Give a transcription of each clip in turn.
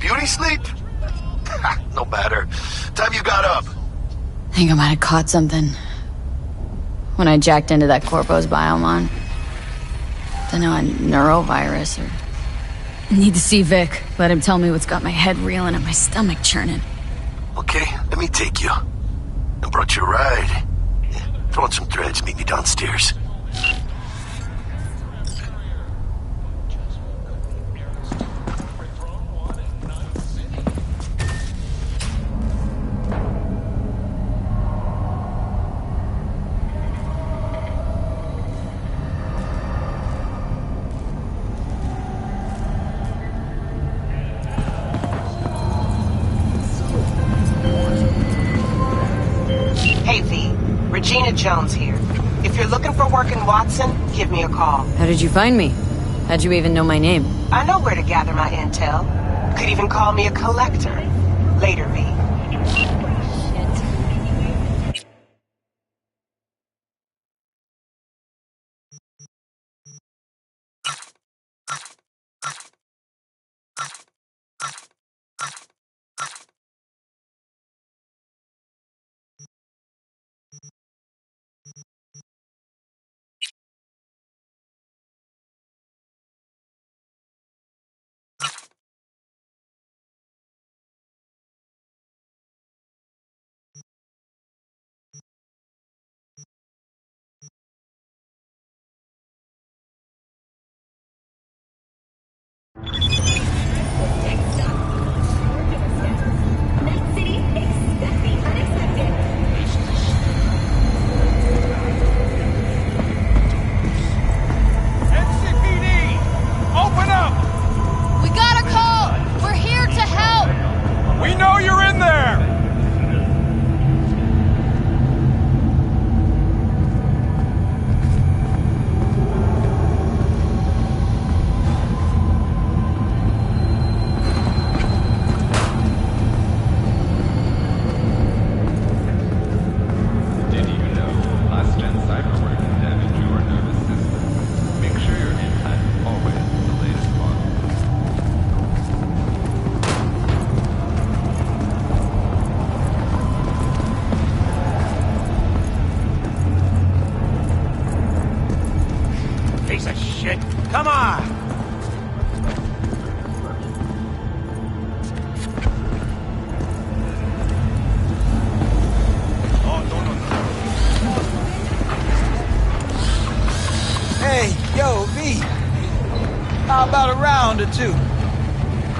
Beauty sleep? No matter. Time you got up. I think I might have caught something when I jacked into that Corpo's biomon. Don't know, a neurovirus or... Need to see Vic. Let him tell me what's got my head reeling and my stomach churning. Okay, let me take you. I brought you a ride. Throw on some threads, meet me downstairs. Jones here. If you're looking for work in Watson, give me a call. How did you find me? How'd you even know my name? I know where to gather my intel. Could even call me a collector. Later, V.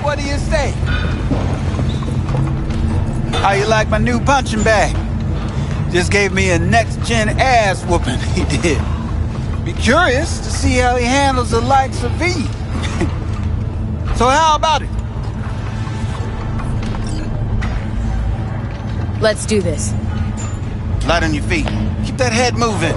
What do you say? How you like my new punching bag? Just gave me a next-gen ass whooping, he did. Be curious to see how he handles the likes of V. So how about it? Let's do this. Light on your feet. Keep that head moving.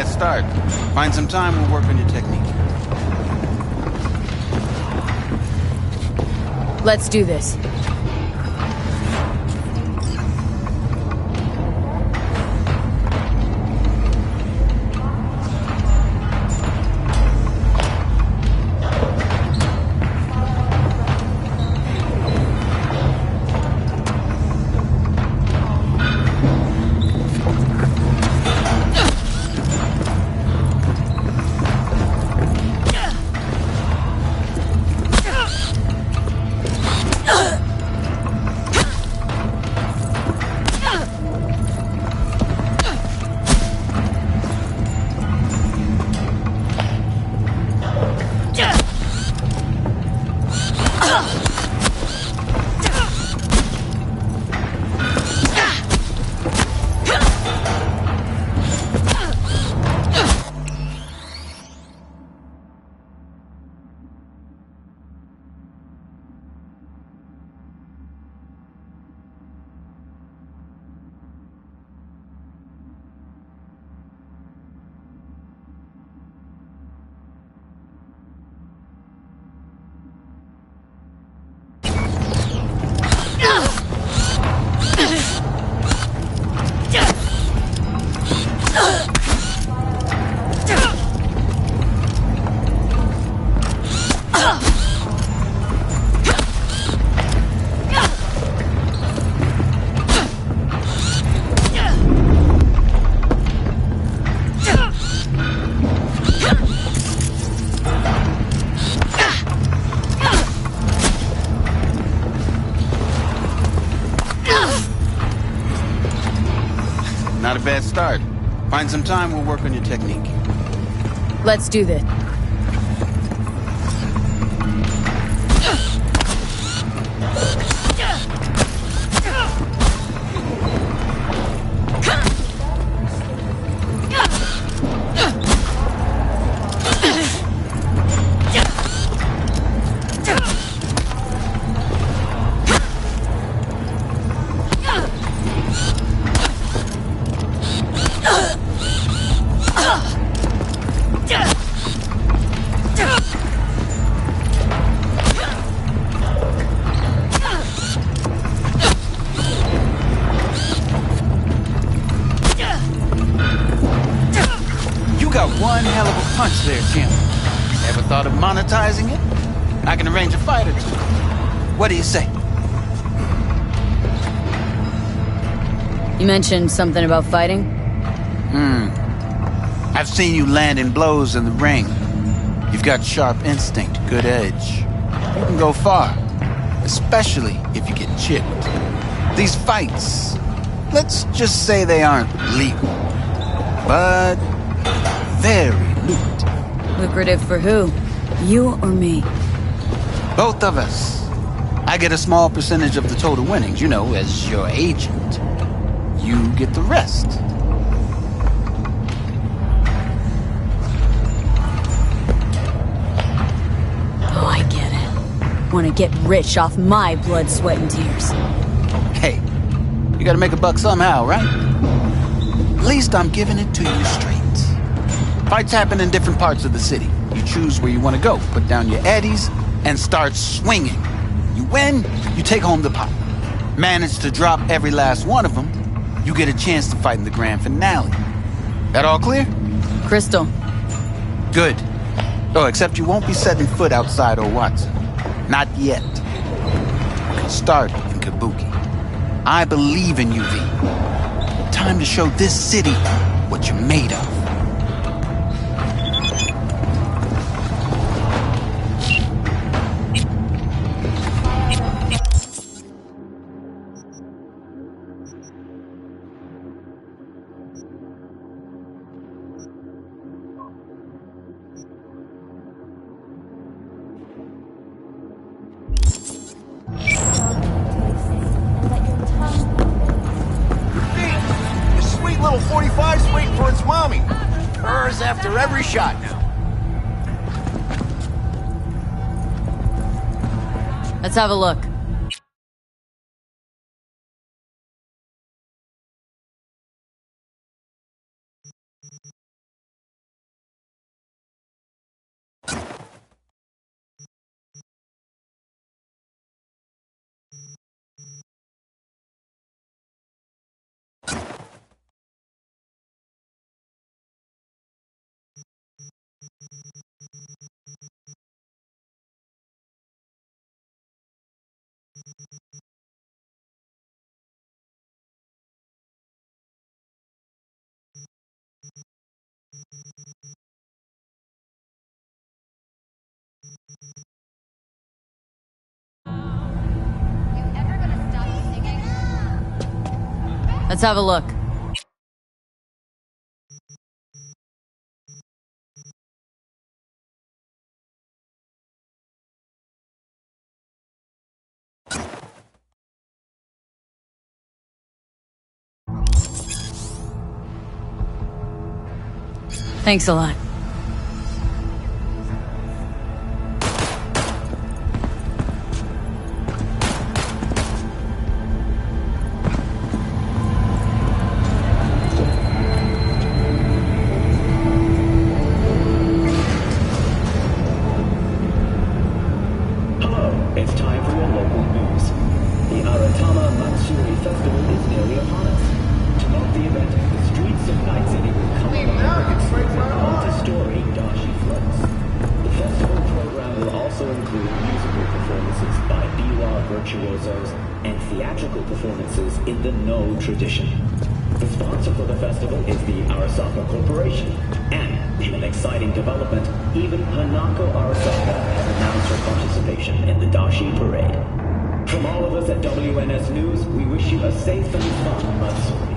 Start. Find some time, we'll work on your technique. Let's do this. Not a bad start. Find some time, we'll work on your technique. Let's do this. One hell of a punch there, champ. Ever thought of monetizing it? I can arrange a fight or two. What do you say? You mentioned something about fighting? I've seen you landing blows in the ring. You've got sharp instinct, good edge. You can go far, especially if you get chipped. These fights, let's just say they aren't legal, but very lucrative. Lucrative for who? You or me? Both of us. I get a small percentage of the total winnings, you know, as your agent. You get the rest. Oh, I get it. Want to get rich off my blood, sweat, and tears. Hey, you gotta make a buck somehow, right? At least I'm giving it to you straight. Fights happen in different parts of the city. You choose where you want to go, put down your eddies, and start swinging. You win, you take home the pot. Manage to drop every last one of them, you get a chance to fight in the grand finale. That all clear? Crystal. Good. Oh, except you won't be setting foot outside Watson. Not yet. You can start in Kabuki. I believe in you, V. Time to show this city what you're made of. Little 45's waiting for its mommy. Purrs after every shot now. Let's have a look. Let's have a look. Thanks a lot. It's time for your local news. The Aratama Matsuri Festival is nearly upon us. To mark the event, the streets of Night City will come alive with multi-story Dashi floats. The festival program will also include musical performances by biwa virtuosos and theatrical performances in the No tradition. The sponsor for the festival is the Arasaka Corporation, and in an exciting development, even Hanako Arasaka has announced her participation in the Dashi Parade. From all of us at WNS News, we wish you a safe and fun Matsuri.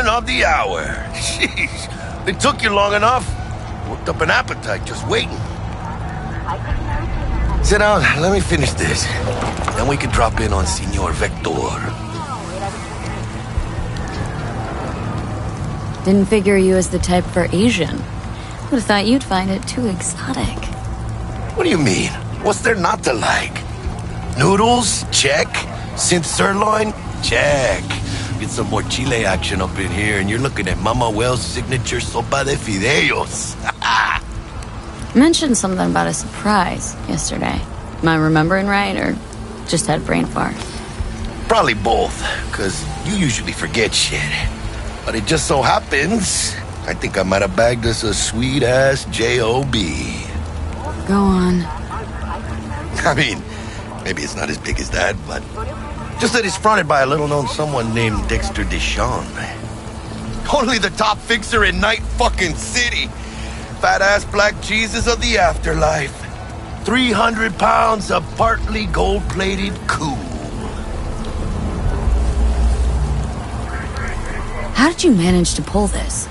woman of the hour. Jeez, it took you long enough. Worked up an appetite just waiting. Sit down, let me finish this. Then we can drop in on Senor Vector. Didn't figure you as the type for Asian. Would have thought you'd find it too exotic. What do you mean? What's there not to like? Noodles? Check. Synth sirloin? Check. Get some more Chile action up in here, and you're looking at Mama Wells' signature sopa de fideos. Mentioned something about a surprise yesterday. Am I remembering right, or just had a brain fart? Probably both, because you usually forget shit. But it just so happens, I think I might have bagged us a sweet-ass J.O.B. Go on. I mean, maybe it's not as big as that, but just that it's fronted by a little-known someone named Dexter Deshawn. Only the top fixer in Night fucking City. Fat-ass black Jesus of the afterlife. 300 pounds of partly gold-plated cool. How did you manage to pull this?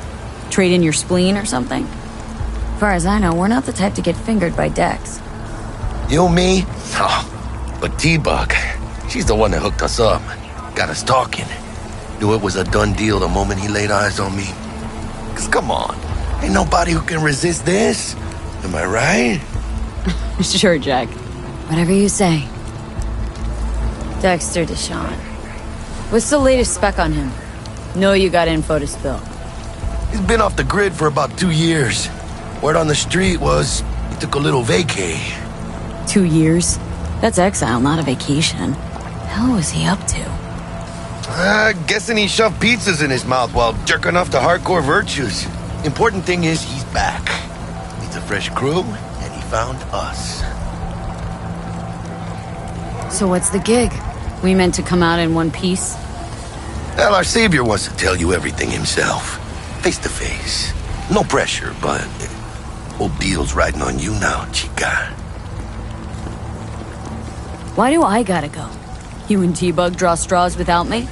Trade in your spleen or something? As far as I know, we're not the type to get fingered by Dex. You, me? Oh, but T-Bug, she's the one that hooked us up. Got us talking. Knew it was a done deal the moment he laid eyes on me. 'Cause come on, ain't nobody who can resist this. Am I right? Sure, Jack. Whatever you say. Dexter Deshawn. What's the latest spec on him? Know you got info to spill. He's been off the grid for about 2 years. Word on the street was he took a little vacay. 2 years? That's exile, not a vacation. Hell was he up to? Guessing he shoved pizzas in his mouth while jerking off to hardcore virtues. Important thing is he's back. Needs a fresh crew, and he found us. So what's the gig? We meant to come out in one piece? Well, our savior wants to tell you everything himself. Face to face. No pressure, but whole deal's riding on you now, chica. Why do I gotta go? You and T-Bug draw straws without me?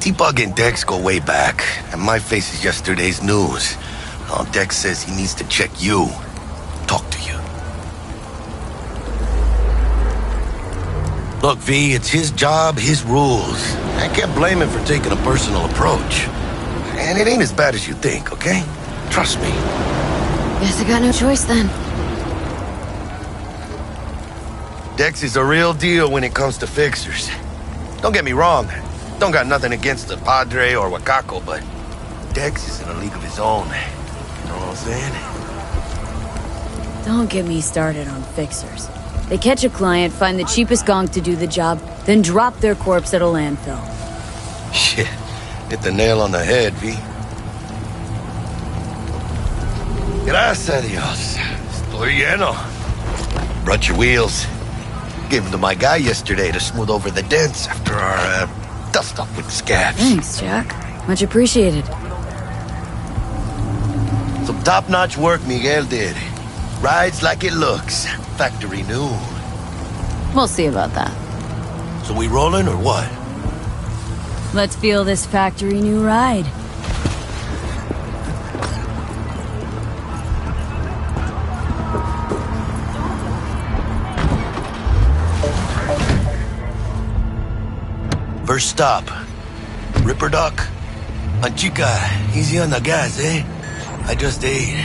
T-Bug and Dex go way back, and my face is yesterday's news. Now Dex says he needs to check you. Talk to you. Look, V, it's his job, his rules. I can't blame him for taking a personal approach. And it ain't as bad as you think, okay? Trust me. Guess I got no choice then. Dex is a real deal when it comes to fixers. Don't get me wrong. Don't got nothing against the Padre or Wakako, but Dex is in a league of his own. You know what I'm saying? Don't get me started on fixers. They catch a client, find the cheapest gonk to do the job, then drop their corpse at a landfill. Shit. Hit the nail on the head, V. Gracias a Dios. Estoy lleno. Brought your wheels. Gave them to my guy yesterday to smooth over the dents after our dust-up with scabs. Thanks, Jack. Much appreciated. Some top-notch work Miguel did. Rides like it looks. Factory new. We'll see about that. So we rolling or what? Let's feel this factory new ride. First stop. Ripper Duck. And chica, easy on the gas, eh? I just ate.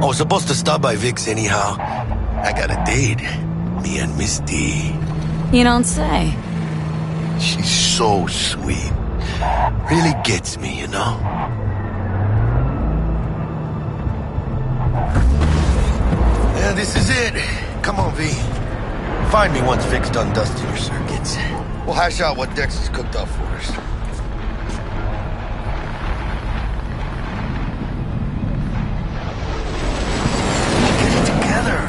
I was supposed to stop by Vic's anyhow. I got a date. Me and Misty. You don't say. She's so sweet. Really gets me, you know? Yeah, this is it. Come on, V. Find me once Vic's done dusting your circuits. We'll hash out what Dex has cooked up for us. Get it together.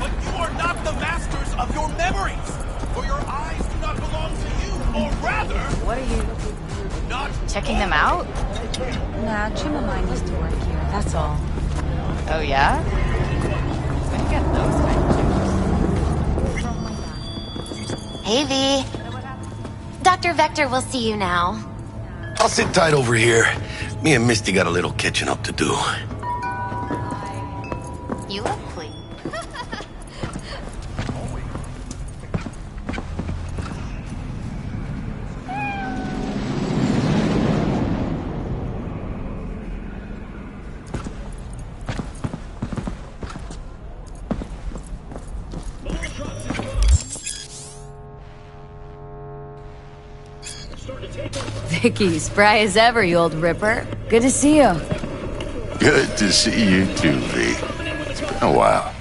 But you are not the masters of your memories, for your eyes do not belong to you, or rather... What are you... Not checking them out? Nah, Jim and I used to work here, that's all. Oh, yeah? Where do you get those kind of chicks? Hey, V. Dr. Vector will see you now. I'll sit tight over here. Me and Misty got a little catching up to do. You look clean. Vicky, spry as ever, you old ripper. Good to see you. Good to see you too, V. It's been a while.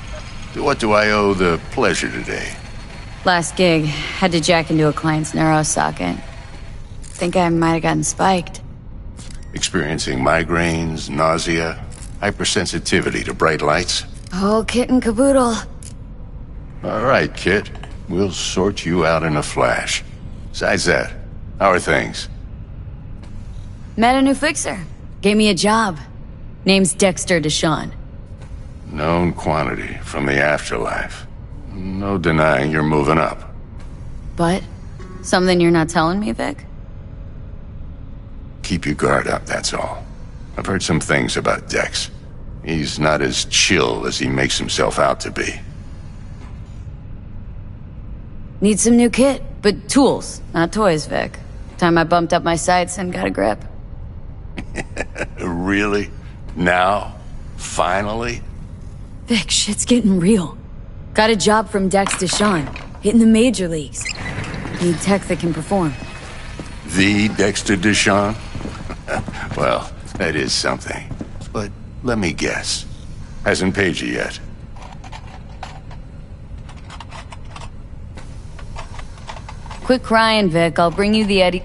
What do I owe the pleasure today? Last gig, had to jack into a client's neuro socket. Think I might have gotten spiked. Experiencing migraines, nausea, hypersensitivity to bright lights? Oh, kit and caboodle. All right, Kit. We'll sort you out in a flash. Besides that, how are things? Met a new fixer. Gave me a job. Name's Dexter Deshawn. Known quantity from the afterlife. No denying you're moving up. But? Something you're not telling me, Vic? Keep your guard up, that's all. I've heard some things about Dex. He's not as chill as he makes himself out to be. Need some new kit, but tools, not toys, Vic. Time I bumped up my sights and got a grip. Really? Now? Finally? Vic, shit's getting real. Got a job from Dex Deshawn, hitting the major leagues. Need tech that can perform. The Dexter Deshawn? Well, that is something. But let me guess. Hasn't paid you yet. Quit crying, Vic. I'll bring you the Eddie.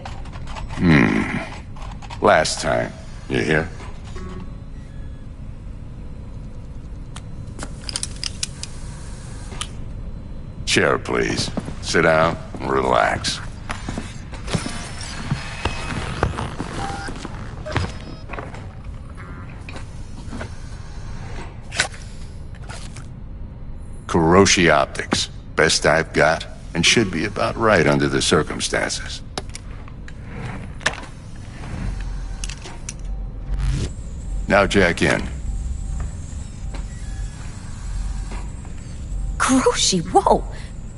Last time. You hear? Chair, please. Sit down and relax. Kuroshi Optics. Best I've got, and should be about right under the circumstances. Now jack in. Kuroshi, whoa!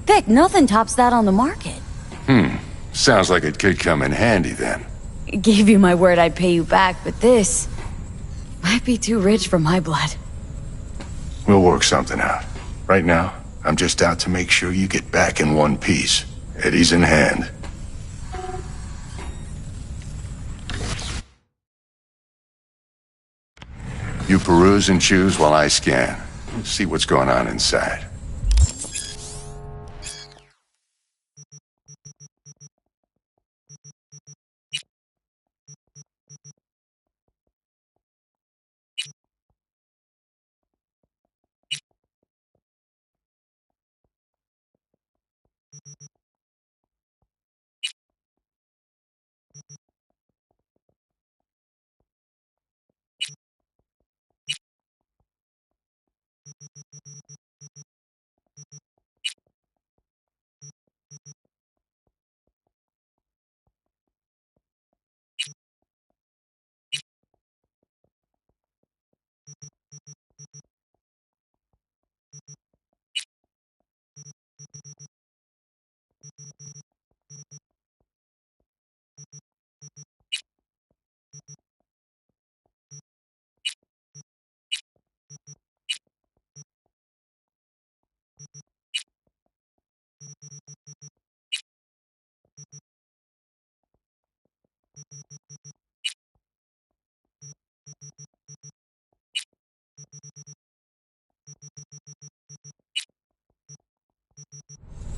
Vic, nothing tops that on the market. Sounds like it could come in handy then. Gave you my word I'd pay you back, but this might be too rich for my blood. We'll work something out. Right now, I'm just out to make sure you get back in one piece. Eddie's in hand. You peruse and choose while I scan. See what's going on inside.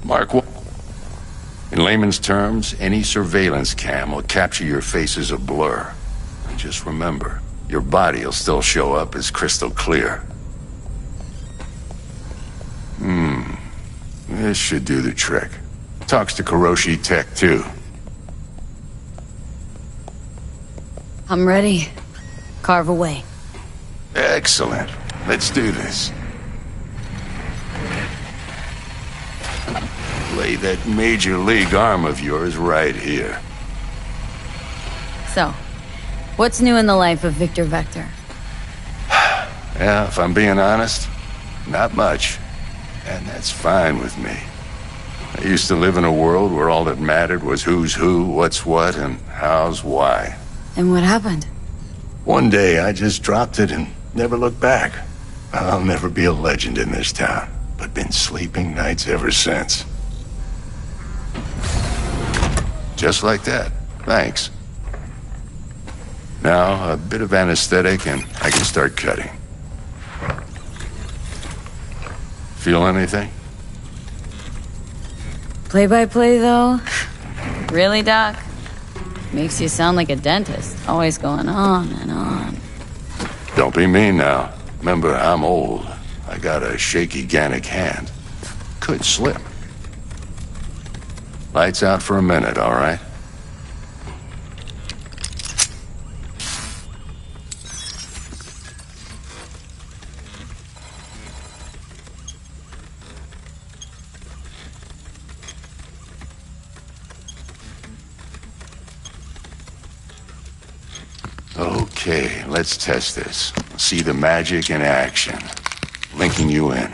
Mark 1. In layman's terms, any surveillance cam will capture your face as a blur. And just remember, your body will still show up as crystal clear. This should do the trick. Talks to Kuroshi Tech, too. I'm ready. Carve away. Excellent. Let's do this. lay that major league arm of yours right here. So, what's new in the life of Victor Vector? Yeah, if I'm being honest, not much. And that's fine with me. I used to live in a world where all that mattered was who's who, what's what, and how's why. And what happened? One day I just dropped it and never looked back. I'll never be a legend in this town, but been sleeping nights ever since. Just like that. Thanks. Now, a bit of anesthetic and I can start cutting. Feel anything? Play-by-play, though? Really, Doc? Makes you sound like a dentist, always going on and on. Don't be mean now. Remember, I'm old. I got a shaky Gannic hand. Could slip. Lights out for a minute, all right? Okay, let's test this. See the magic in action. Linking you in.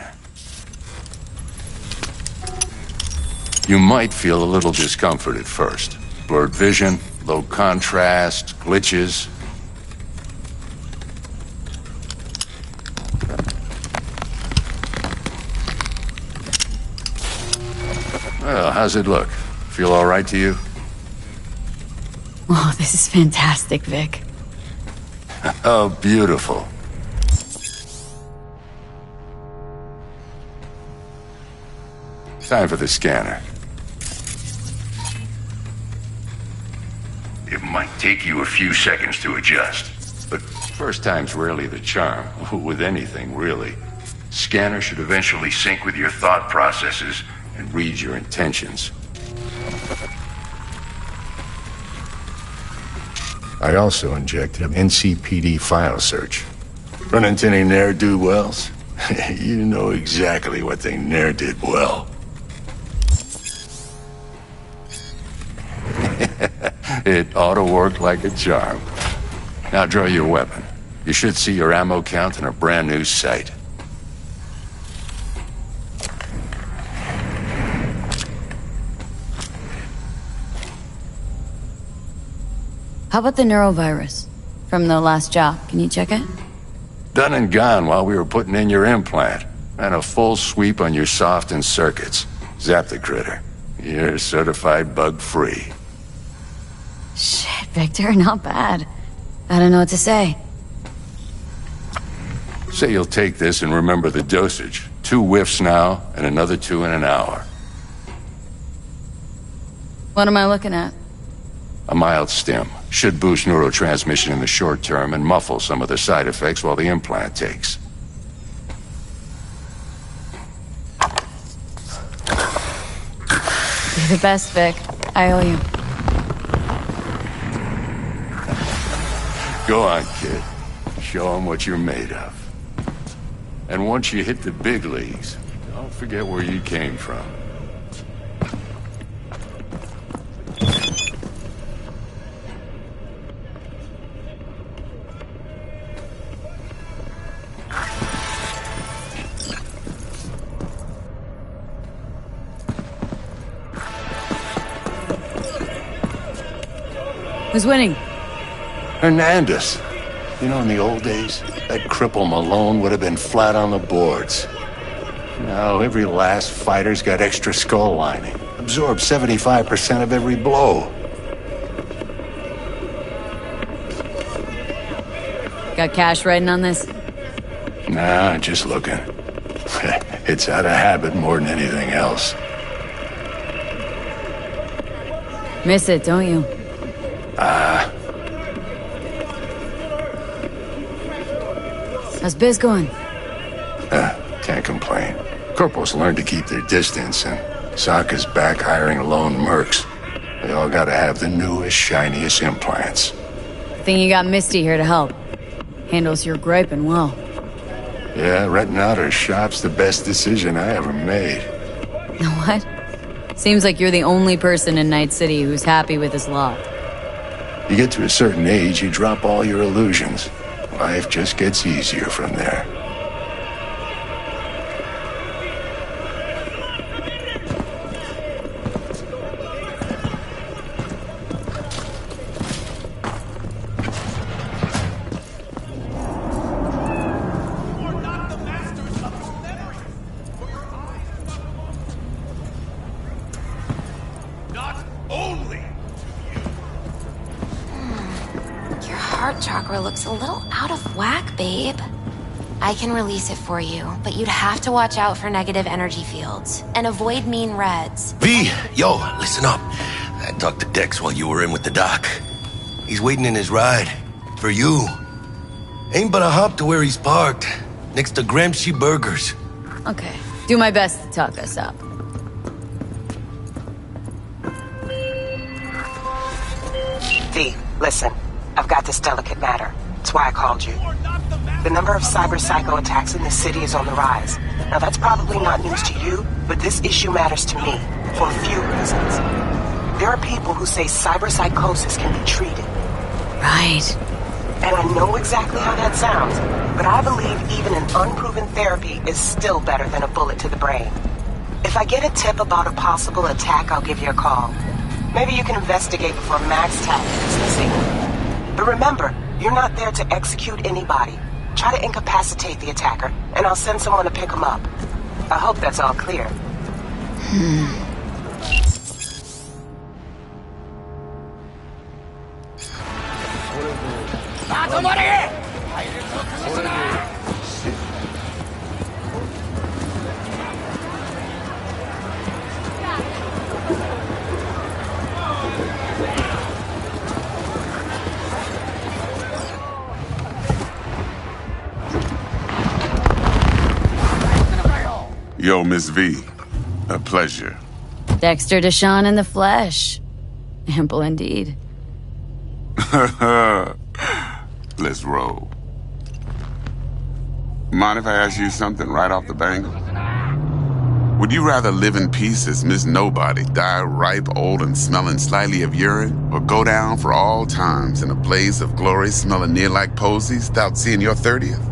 You might feel a little discomfort at first. Blurred vision, low contrast, glitches. Well, how's it look? Feel all right to you? Oh, this is fantastic, Vic. Oh, beautiful. Time for the scanner. It might take you a few seconds to adjust, but first time's rarely the charm, with anything, really. Scanner should eventually sync with your thought processes and read your intentions. I also injected an NCPD file search. Run into any ne'er-do-wells? You know exactly what they ne'er did well. It ought to work like a charm. Now draw your weapon. You should see your ammo count in a brand new sight. How about the neurovirus? From the last job, can you check it? Done and gone while we were putting in your implant. And a full sweep on your soft and circuits. Zap the critter. You're certified bug-free. Shit, Victor, not bad. I don't know what to say. Say you'll take this and remember the dosage. 2 whiffs now, and another 2 in an hour. What am I looking at? A mild stim. Should boost neurotransmission in the short term and muffle some of the side effects while the implant takes. You're the best, Vic. I owe you. Go on, kid. Show them what you're made of. And once you hit the big leagues, don't forget where you came from. Who's winning? Hernandez. You know, in the old days, that cripple Malone would have been flat on the boards. Now, every last fighter's got extra skull lining. Absorbs 75% of every blow. Got cash writing on this? Nah, just looking. It's out of habit more than anything else. Miss it, don't you? How's biz going? Can't complain. Corporals learn to keep their distance, and Sokka's back hiring lone mercs. They all gotta have the newest, shiniest implants. Think you got Misty here to help. Handles your griping well. Yeah, renting out her shop's the best decision I ever made. What? Seems like you're the only person in Night City who's happy with his lot. You get to a certain age, you drop all your illusions. Life just gets easier from there. Looks a little out of whack, babe. I can release it for you, but you'd have to watch out for negative energy fields and avoid mean reds. V, yo, listen up. I talked to Dex while you were in with the doc. He's waiting in his ride. For you. Ain't but a hop to where he's parked. Next to Gramsci Burgers. Okay. Do my best to talk us up. V, listen. I've got this delicate matter. That's why I called you. The number of cyber psycho attacks in the city is on the rise. Now that's probably not news to you, but this issue matters to me for a few reasons. There are people who say cyber psychosis can be treated. Right. And I know exactly how that sounds, but I believe even an unproven therapy is still better than a bullet to the brain. If I get a tip about a possible attack, I'll give you a call. Maybe you can investigate before Max Tack is the scene. But remember, you're not there to execute anybody. Try to incapacitate the attacker, and I'll send someone to pick him up. I hope that's all clear. Yo, Miss V. A pleasure. Dexter Deshawn in the flesh. Ample indeed. Let's roll. Mind if I ask you something right off the bangle? Would you rather live in peace as Miss Nobody, die ripe, old, and smelling slightly of urine, or go down for all times in a blaze of glory smelling near like posies without seeing your 30th?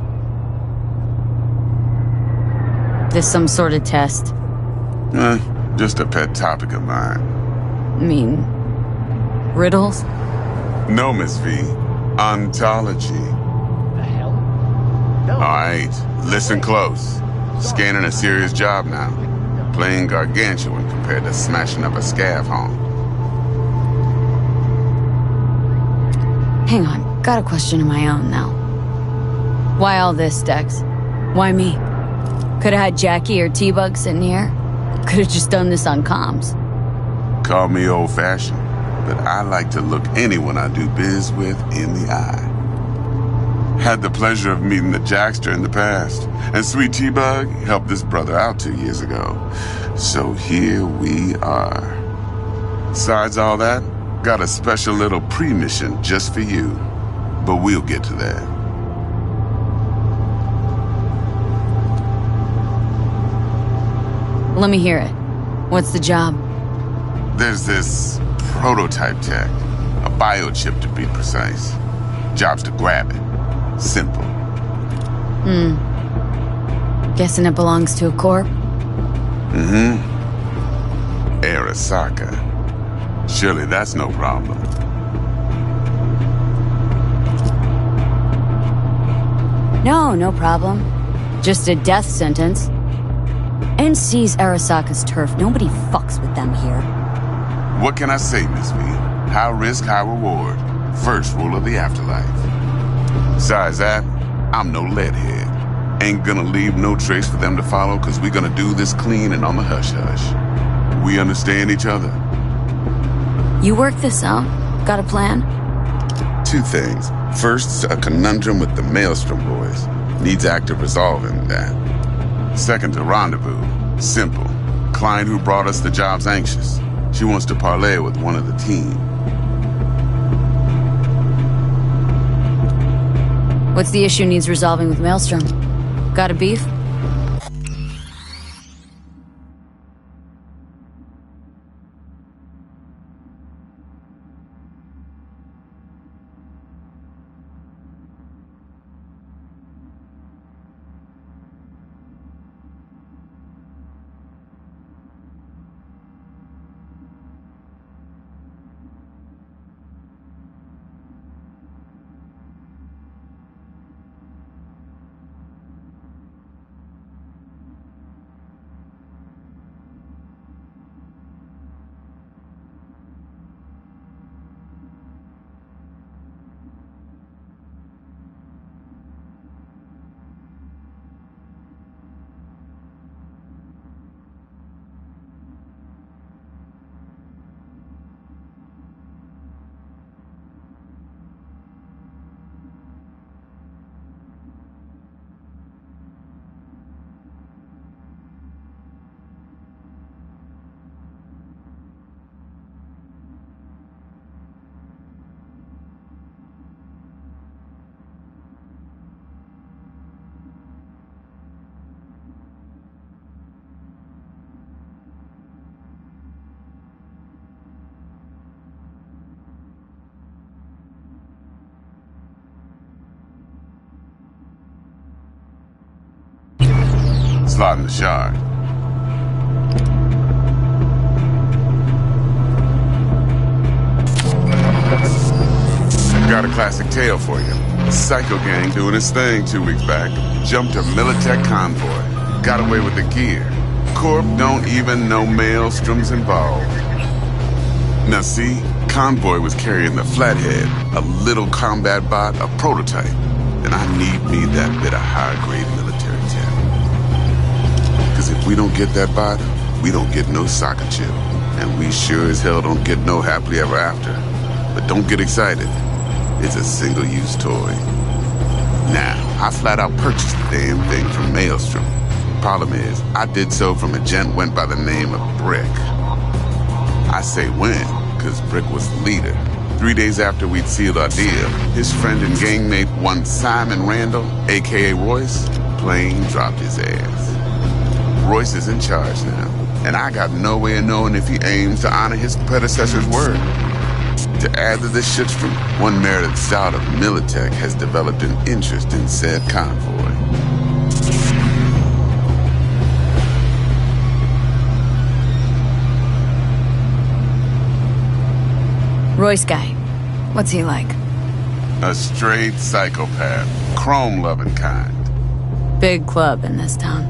This some sort of test? Just a pet topic of mine. I mean, riddles? No, Miss V. Ontology. The hell? No. All right, listen close. Scanning a serious job now. Playing gargantuan compared to smashing up a scav home. Hang on, got a question of my own now. Why all this, Dex? Why me? Could've had Jackie or T-Bug sitting here. Could've just done this on comms. Call me old-fashioned, but I like to look anyone I do biz with in the eye. Had the pleasure of meeting the Jackster in the past, and Sweet T-Bug helped this brother out 2 years ago. So here we are. Besides all that, got a special little pre-mission just for you. But we'll get to that. Let me hear it. What's the job? There's this prototype tech. A biochip, to be precise. Job's to grab it. Simple. Guessing it belongs to a corp? Arasaka. Surely that's no problem. No problem. Just a death sentence. NC's Arasaka's turf. Nobody fucks with them here. What can I say, Miss V? High risk, high reward. First rule of the afterlife. Besides that, I'm no leadhead. Ain't gonna leave no trace for them to follow, cause we gonna do this clean and on the hush-hush. We understand each other? You work this out? Got a plan? Two things. First, a conundrum with the Maelstrom boys. Needs active resolving that. Second, a rendezvous. Simple. Client who brought us the job's anxious. She wants to parlay with one of the team. What's the issue needs resolving with Maelstrom? Got a beef? slot in the shard. Got a classic tale for you. A psycho gang doing its thing 2 weeks back. Jumped a Militech convoy. Got away with the gear. Corp don't even know Maelstrom's involved. Now see, Convoy was carrying the Flathead, a little combat bot, a prototype. And I need me that bit of high-grade military tech. Because if we don't get that bot, we don't get no soccer chip. And we sure as hell don't get no happily ever after. But don't get excited. It's a single-use toy. Now, I flat-out purchased the damn thing from Maelstrom. Problem is, I did so from a gent went by the name of Brick. I say when, because Brick was the leader. 3 days after we'd sealed our deal, his friend and gangmate, one Simon Randall, a.k.a. Royce, plain dropped his ass. Royce is in charge now, and I got no way of knowing if he aims to honor his predecessor's word. To add to this shitstorm, one merited stout of Militech has developed an interest in said convoy. Royce guy. What's he like? A straight psychopath. Chrome-loving kind. Big club in this town.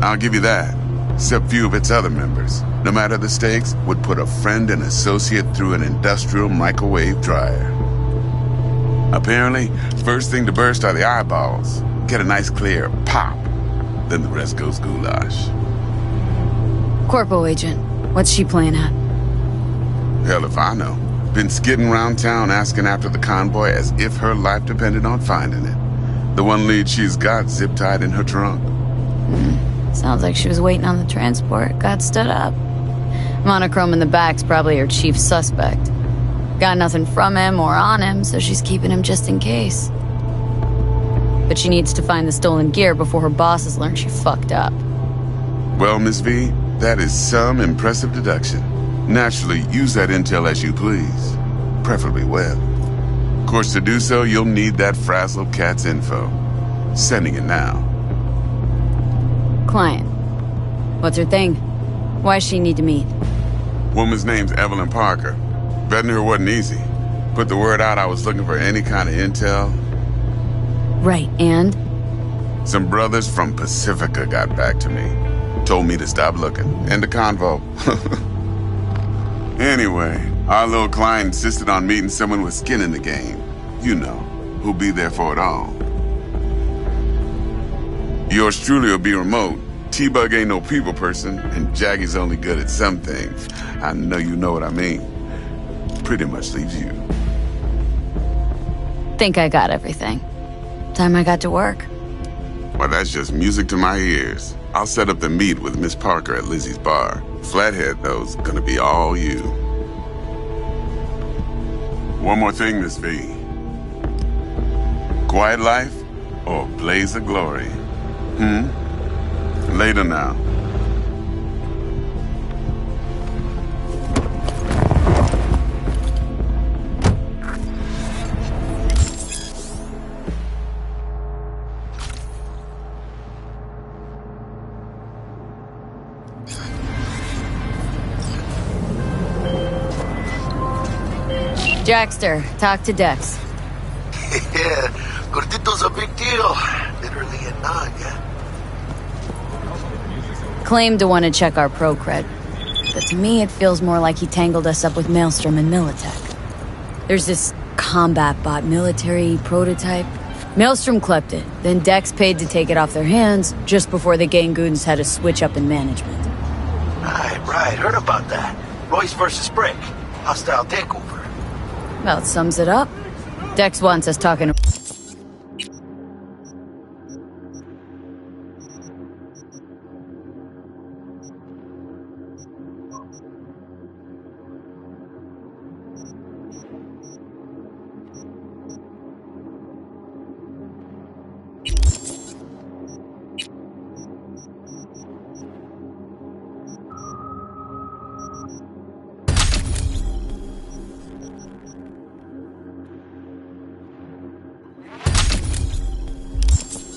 I'll give you that. Except few of its other members, no matter the stakes, would put a friend and associate through an industrial microwave dryer. Apparently, first thing to burst are the eyeballs. Get a nice clear pop. Then the rest goes goulash. Corpo agent. What's she playing at? Hell if I know. Been skidding around town asking after the convoy as if her life depended on finding it. The one lead she's got zip-tied in her trunk. Sounds like she was waiting on the transport, got stood up. Monochrome in the back's probably her chief suspect. Got nothing from him or on him, so she's keeping him just in case. But she needs to find the stolen gear before her bosses learn she fucked up. Well, Miss V, that is some impressive deduction. Naturally, use that intel as you please. Preferably well. Of course, to do so, you'll need that frazzled cat's info. Sending it now. Client. What's her thing? Why she need to meet? Woman's name's Evelyn Parker. Vetting her wasn't easy. Put the word out I was looking for any kind of intel. Right, and? Some brothers from Pacifica got back to me. Told me to stop looking. End of convo. Anyway, our little client insisted on meeting someone with skin in the game. You know, who'll be there for it all. Yours truly will be remote. T-Bug ain't no people person, and Jaggy's only good at some things. I know you know what I mean. Pretty much leaves you. Think I got everything. Time I got to work. Well, that's just music to my ears. I'll set up the meet with Miss Parker at Lizzie's bar. Flathead, though's gonna be all you. One more thing, Miss V. Quiet life or blaze of glory? Later now. Jackster, talk to Dex. Yeah, Gordito's a big deal. Literally a nod, yeah. Claimed to want to check our pro cred, but to me it feels more like he tangled us up with Maelstrom and Militech. There's this combat bot military prototype. Maelstrom clept it, then Dex paid to take it off their hands just before the Gangoons had a switch up in management. Right, heard about that. Royce versus Brick. Hostile takeover. About sums it up. Dex wants us talking.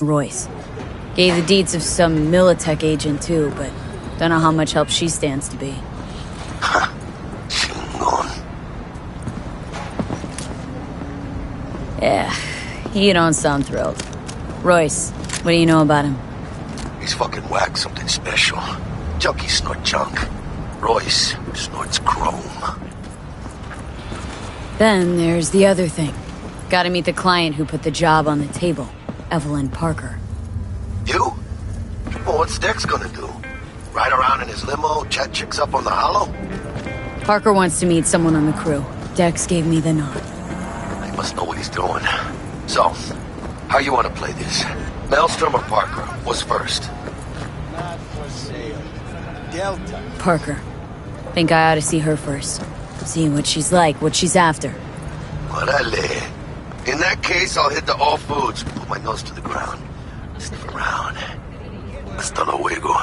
Royce. Gave the deeds of some Militech agent too, but don't know how much help she stands to be. Yeah, you don't sound thrilled. Royce, what do you know about him? He's fucking whack, something special. Junkies snort junk. Royce snorts chrome. Then there's the other thing. Gotta meet the client who put the job on the table, Evelyn Parker. You? Well, what's Dex gonna do? Ride around in his limo, chat chicks up on the hollow? Parker wants to meet someone on the crew. Dex gave me the nod. He must know what he's doing. So, how you want to play this? Maelstrom or Parker? What's first? Not for sale. Delta. Parker. Think I ought to see her first. See what she's like, what she's after. Orale. In that case, I'll hit the all foods. Put my nose to the ground. Sniff around. Hasta luego.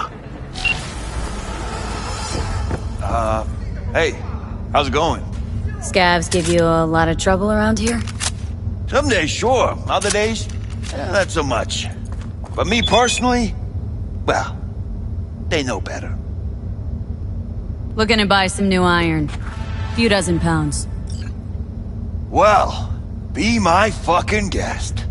Hey, how's it going? Scavs give you a lot of trouble around here? Some days, sure. Other days, not so much. But me personally, well, they know better. Looking to buy some new iron. Few dozen pounds. Well, be my fucking guest.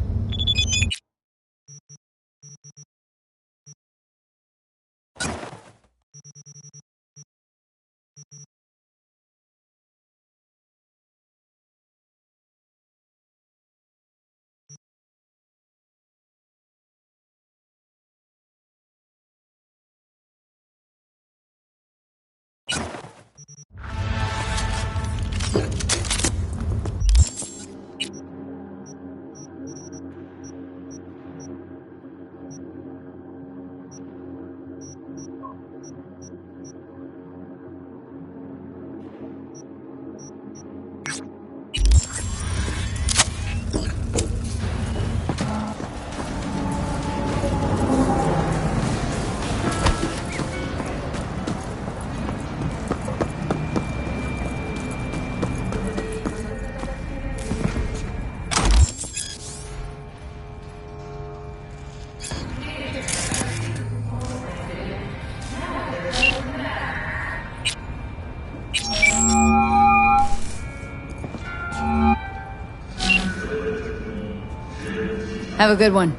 Have a good one.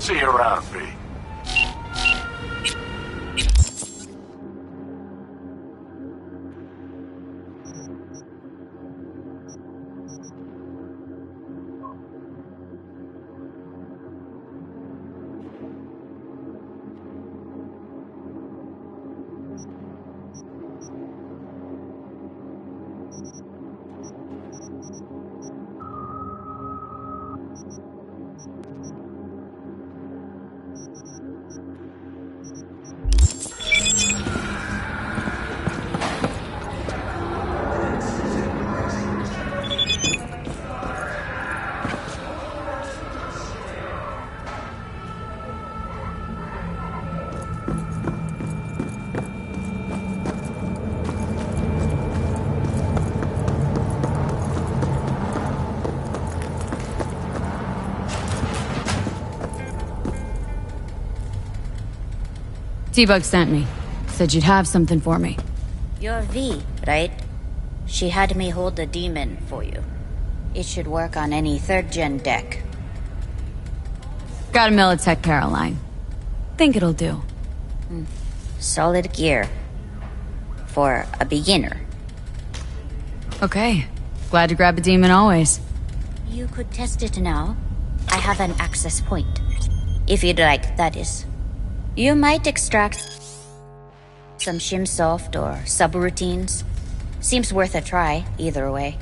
See you around, B. T-Bug sent me. Said you'd have something for me. You're V, right? She had me hold the demon for you. It should work on any 3rd-gen deck. Got a Militech Caroline. Think it'll do. Solid gear. For a beginner. Okay. Glad to grab a demon always. You could test it now. I have an access point. If you'd like, that is. You might extract some shimsoft or subroutines. Seems worth a try, either way.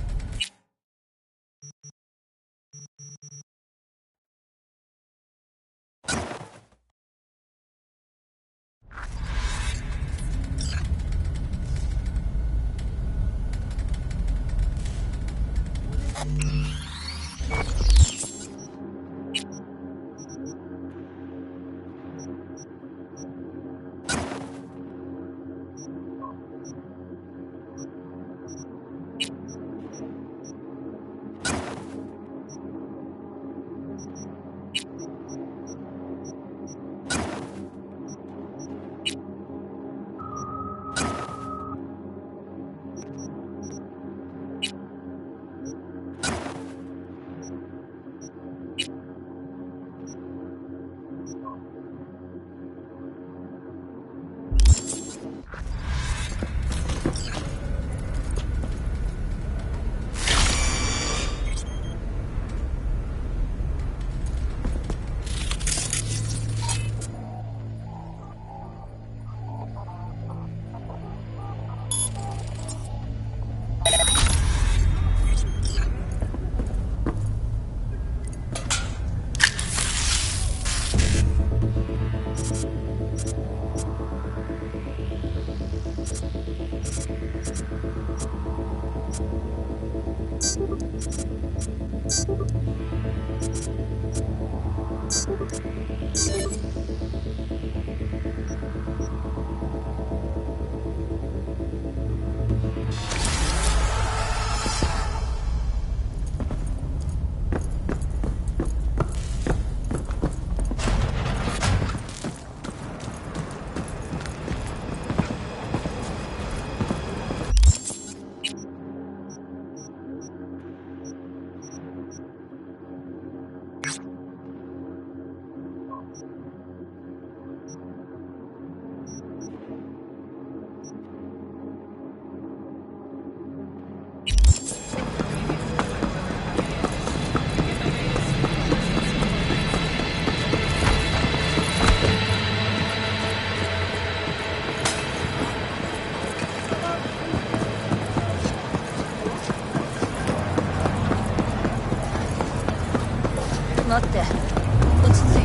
待って、落ち着いて。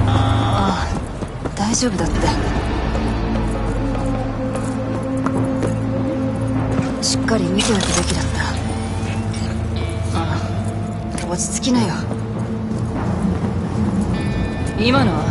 ああ、大丈夫だって。しっかり見ておくべきだった。ああ、落ち着きなよ。今のは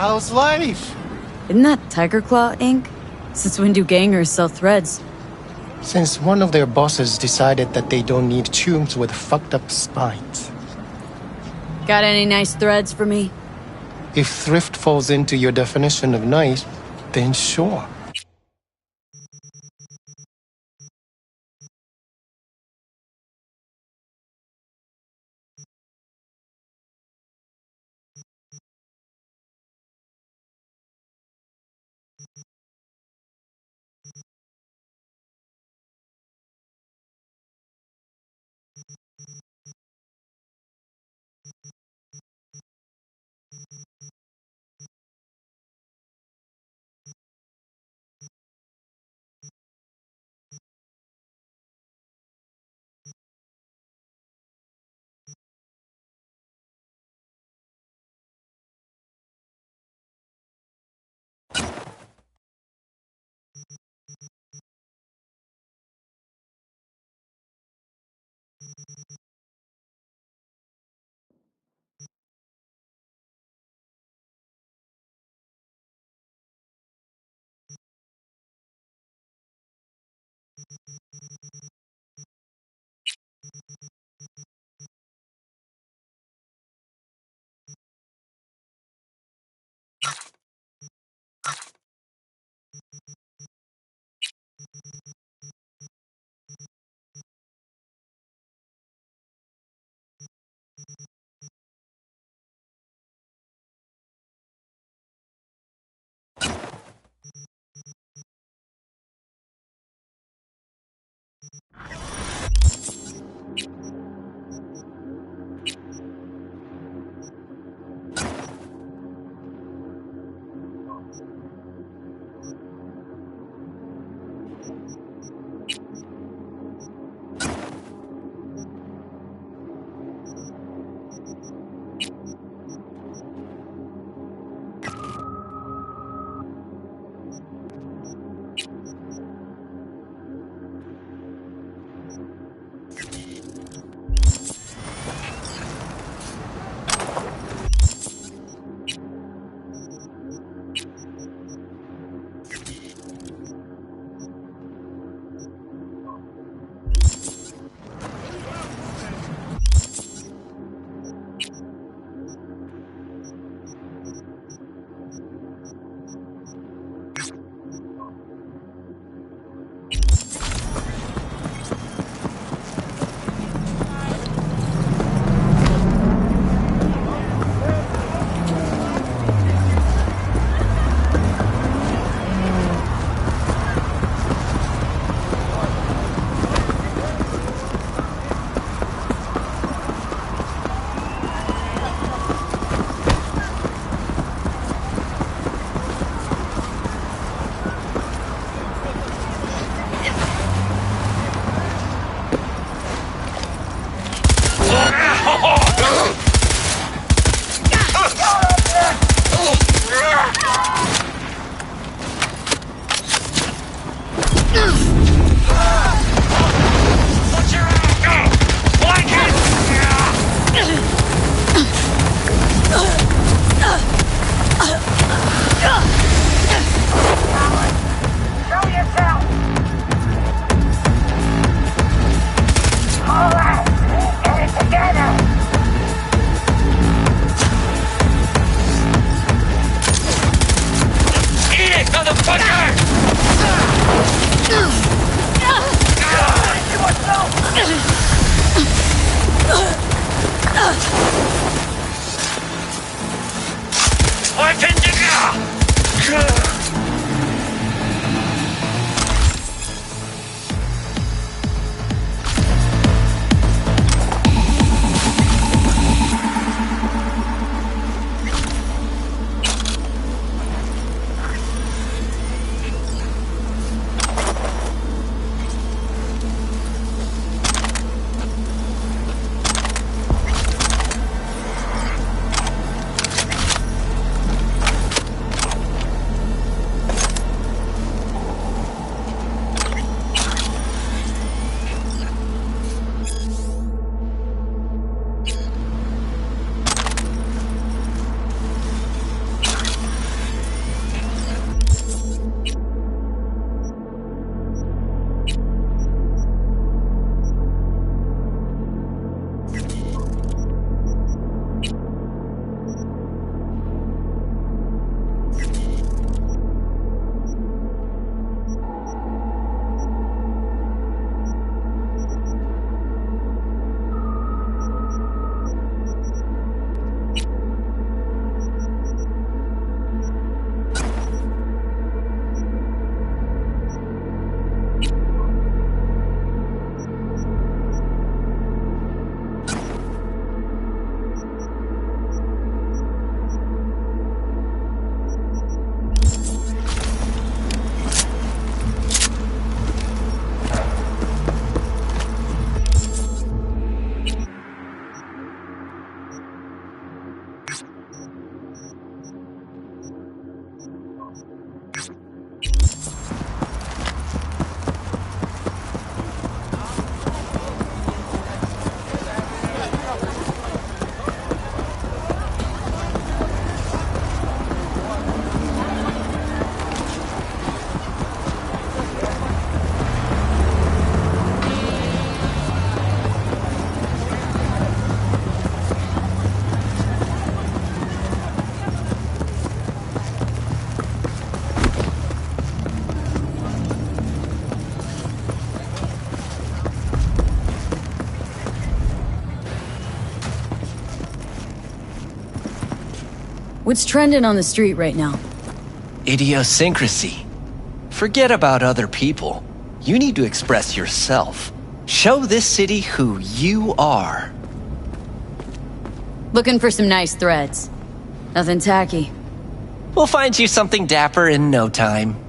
How's life? Isn't that Tiger Claw ink? Since when do gangers sell threads? Since one of their bosses decided that they don't need tombs with fucked up spines. Got any nice threads for me? If thrift falls into your definition of nice, then sure. Motherfucker! What's trending on the street right now? Idiosyncrasy. Forget about other people. You need to express yourself. Show this city who you are. Looking for some nice threads. Nothing tacky. We'll find you something dapper in no time.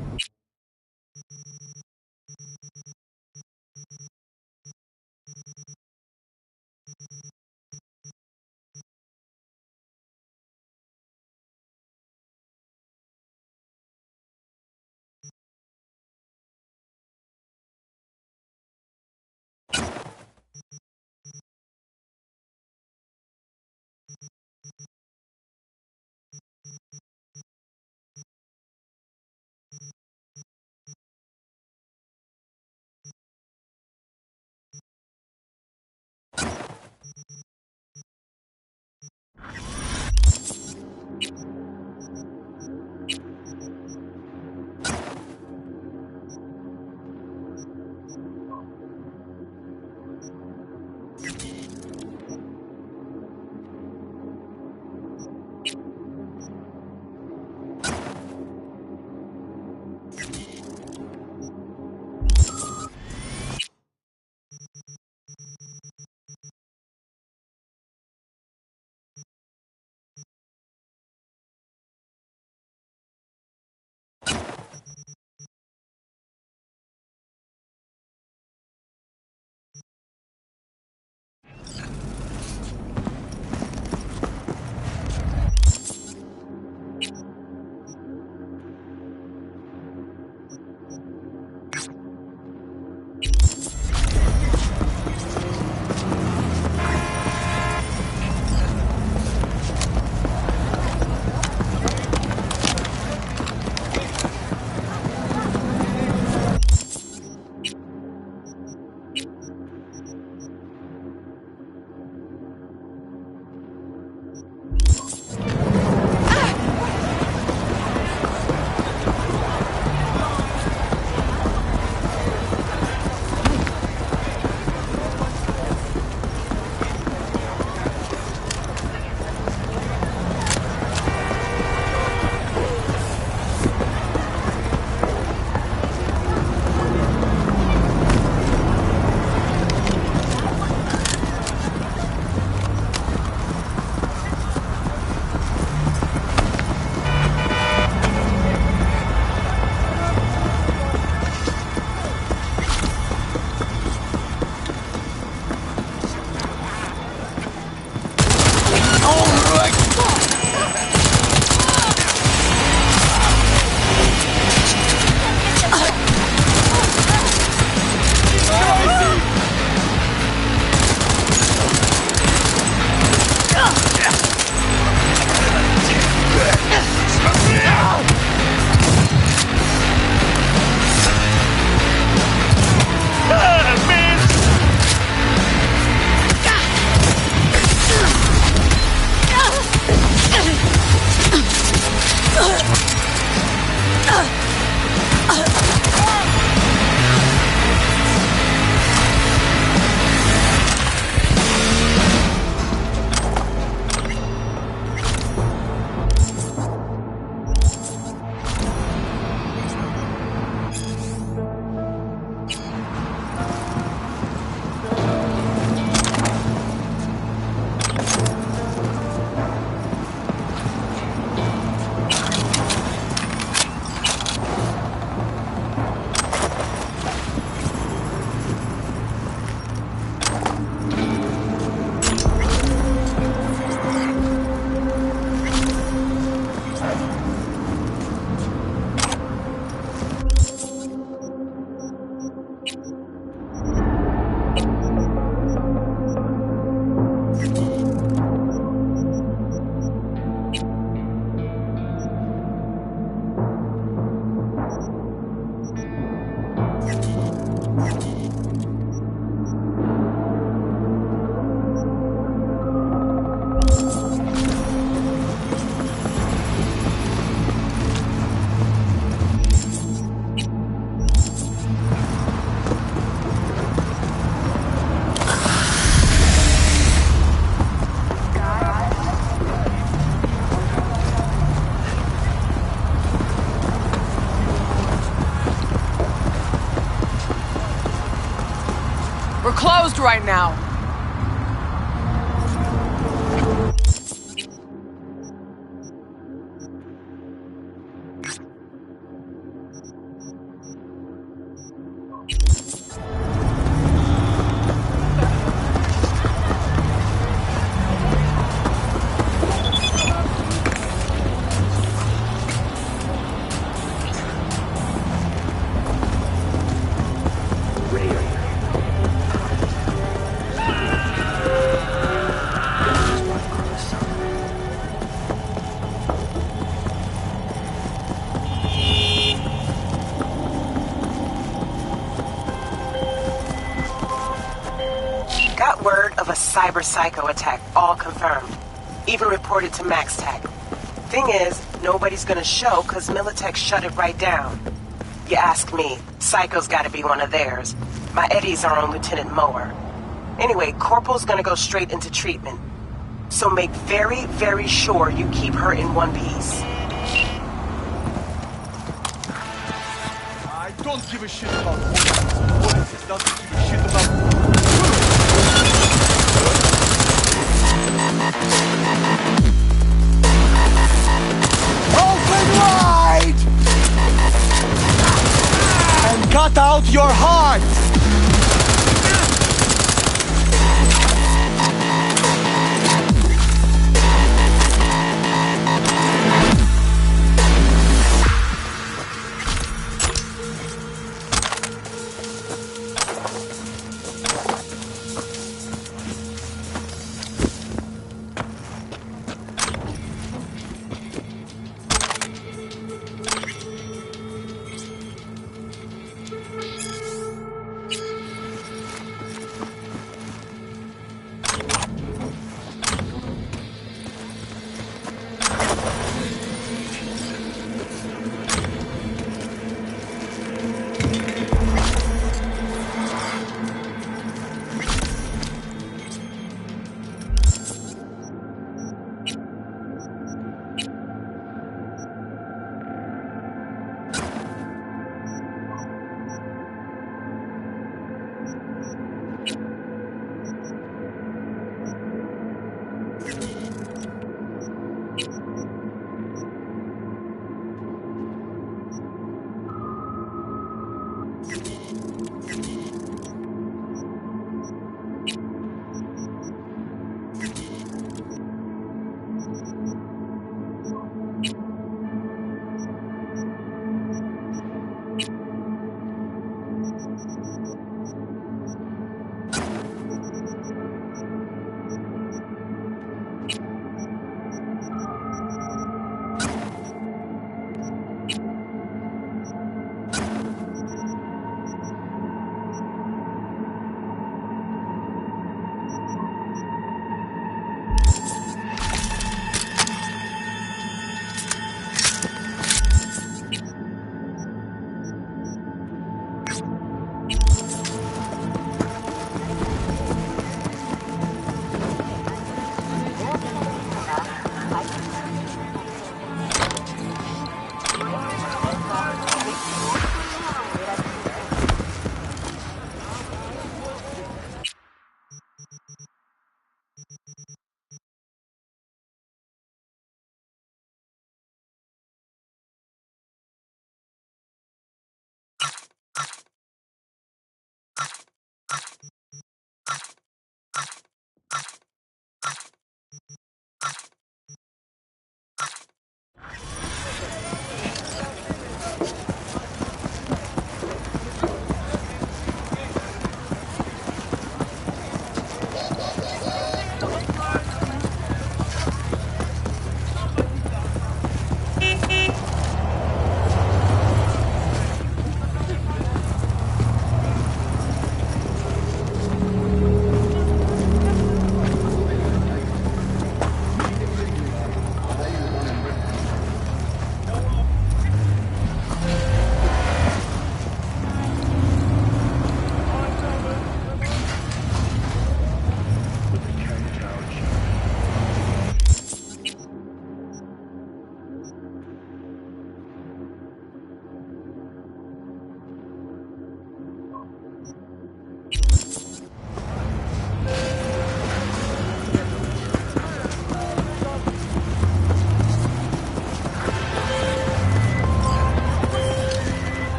We're closed right now. Got word of a cyber psycho attack, all confirmed. Even reported to MaxTech. Thing is, nobody's gonna show because Militech shut it right down. You ask me, Psycho's gotta be one of theirs. My Eddie's our own Lieutenant Mower. Anyway, Corporal's gonna go straight into treatment. So make very, very sure you keep her in one piece. I don't give a shit about what doesn't give a shit about... Open wide! And cut out your heart!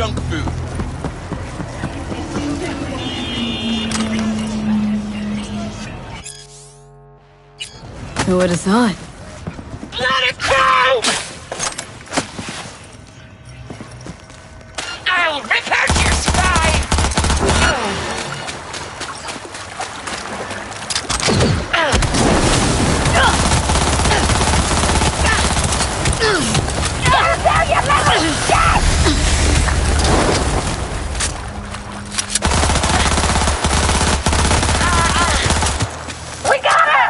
junk food. Who would have thought? Let it go! I'll rip out your spine! There, you little shit! We got her!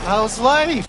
How's life?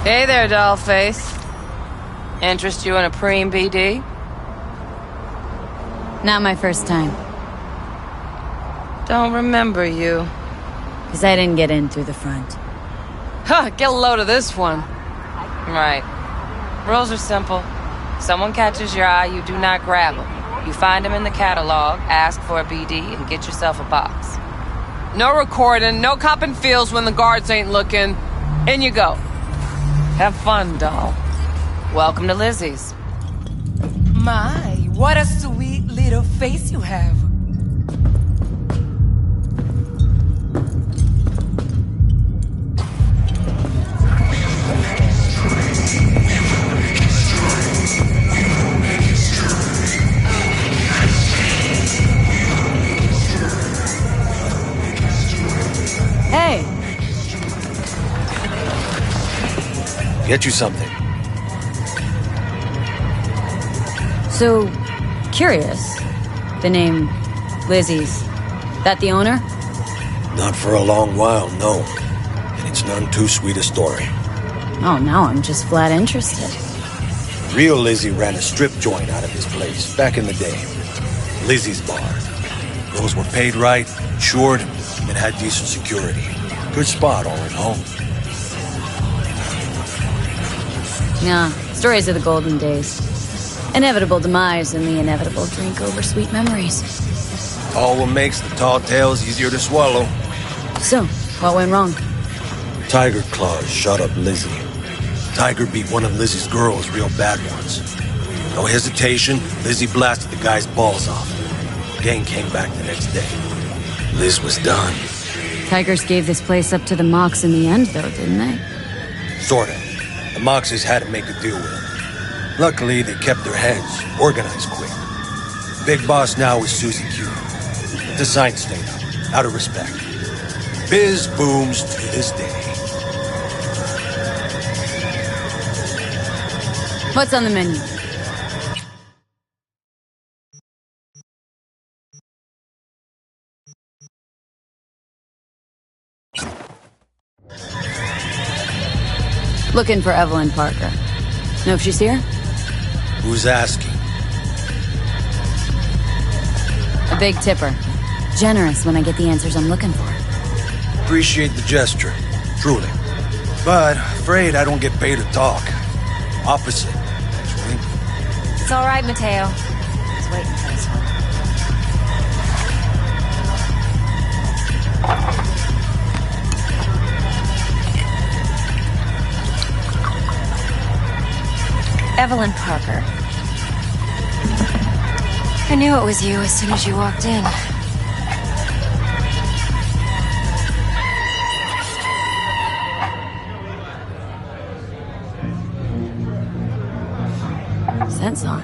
Hey there, dollface. Interest you in a preem BD? Not my first time. Don't remember you. Because I didn't get in through the front. Huh, get a load of this one. Right. Rules are simple. Someone catches your eye, you do not grab them. You find them in the catalog, ask for a BD, and get yourself a box. No recording, no copping feels when the guards ain't looking. In you go. Have fun, doll. Welcome to Lizzie's. My, what a sweet little face you have. Hey! Get you something. So, curious. The name Lizzie's. That the owner? Not for a long while, no. And it's none too sweet a story. Oh, now I'm just flat interested. Real Lizzie ran a strip joint out of this place, back in the day. Lizzie's Bar. Girls were paid right, insured, and had decent security. Good spot, all in all. Yeah, stories of the golden days. Inevitable demise and the inevitable drink over sweet memories. All what makes the tall tales easier to swallow. So, what went wrong? Tiger Claws shot up Lizzie. Tiger beat one of Lizzie's girls real bad once. No hesitation, Lizzie blasted the guy's balls off. Gang came back the next day. Liz was done. Tigers gave this place up to the Mox in the end, though, didn't they? Sorta. The Moxies had to make a deal with them. Luckily, they kept their heads, organized quick. Big boss now is Susie Q. But the sign stayed up, out of respect. Biz booms to this day. What's on the menu? Looking for Evelyn Parker. Know if she's here? Who's asking? A big tipper. Generous when I get the answers I'm looking for. Appreciate the gesture, truly. But afraid I don't get paid to talk. Opposite, actually. It's all right, Mateo. I was waiting for this one. Evelyn Parker. I knew it was you as soon as you walked in. Scent's on.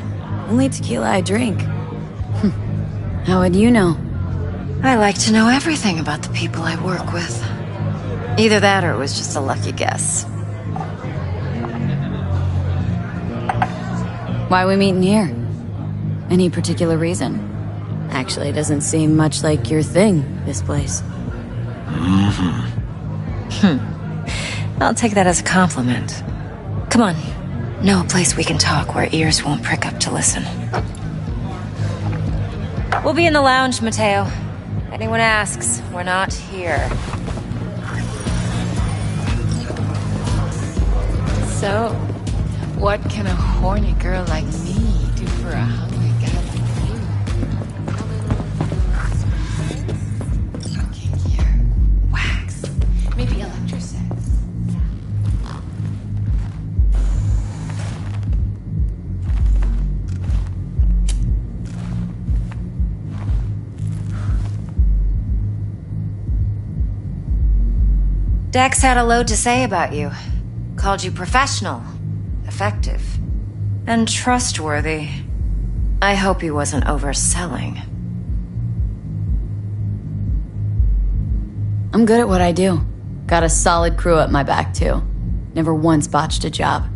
Only tequila I drink. How would you know? I like to know everything about the people I work with. Either that or it was just a lucky guess. Why we meeting here? Any particular reason? Actually, it doesn't seem much like your thing, this place. I'll take that as a compliment. Come on. Know a place we can talk where ears won't prick up to listen. We'll be in the lounge, Mateo. If anyone asks, we're not here. So, what can a horny girl like me do for a hungry guy like you? Okay, here. Wax. Maybe electrosex. Dex had a load to say about you. Called you professional, effective, and trustworthy. I hope he wasn't overselling. I'm good at what I do. Got a solid crew at my back, too. Never once botched a job.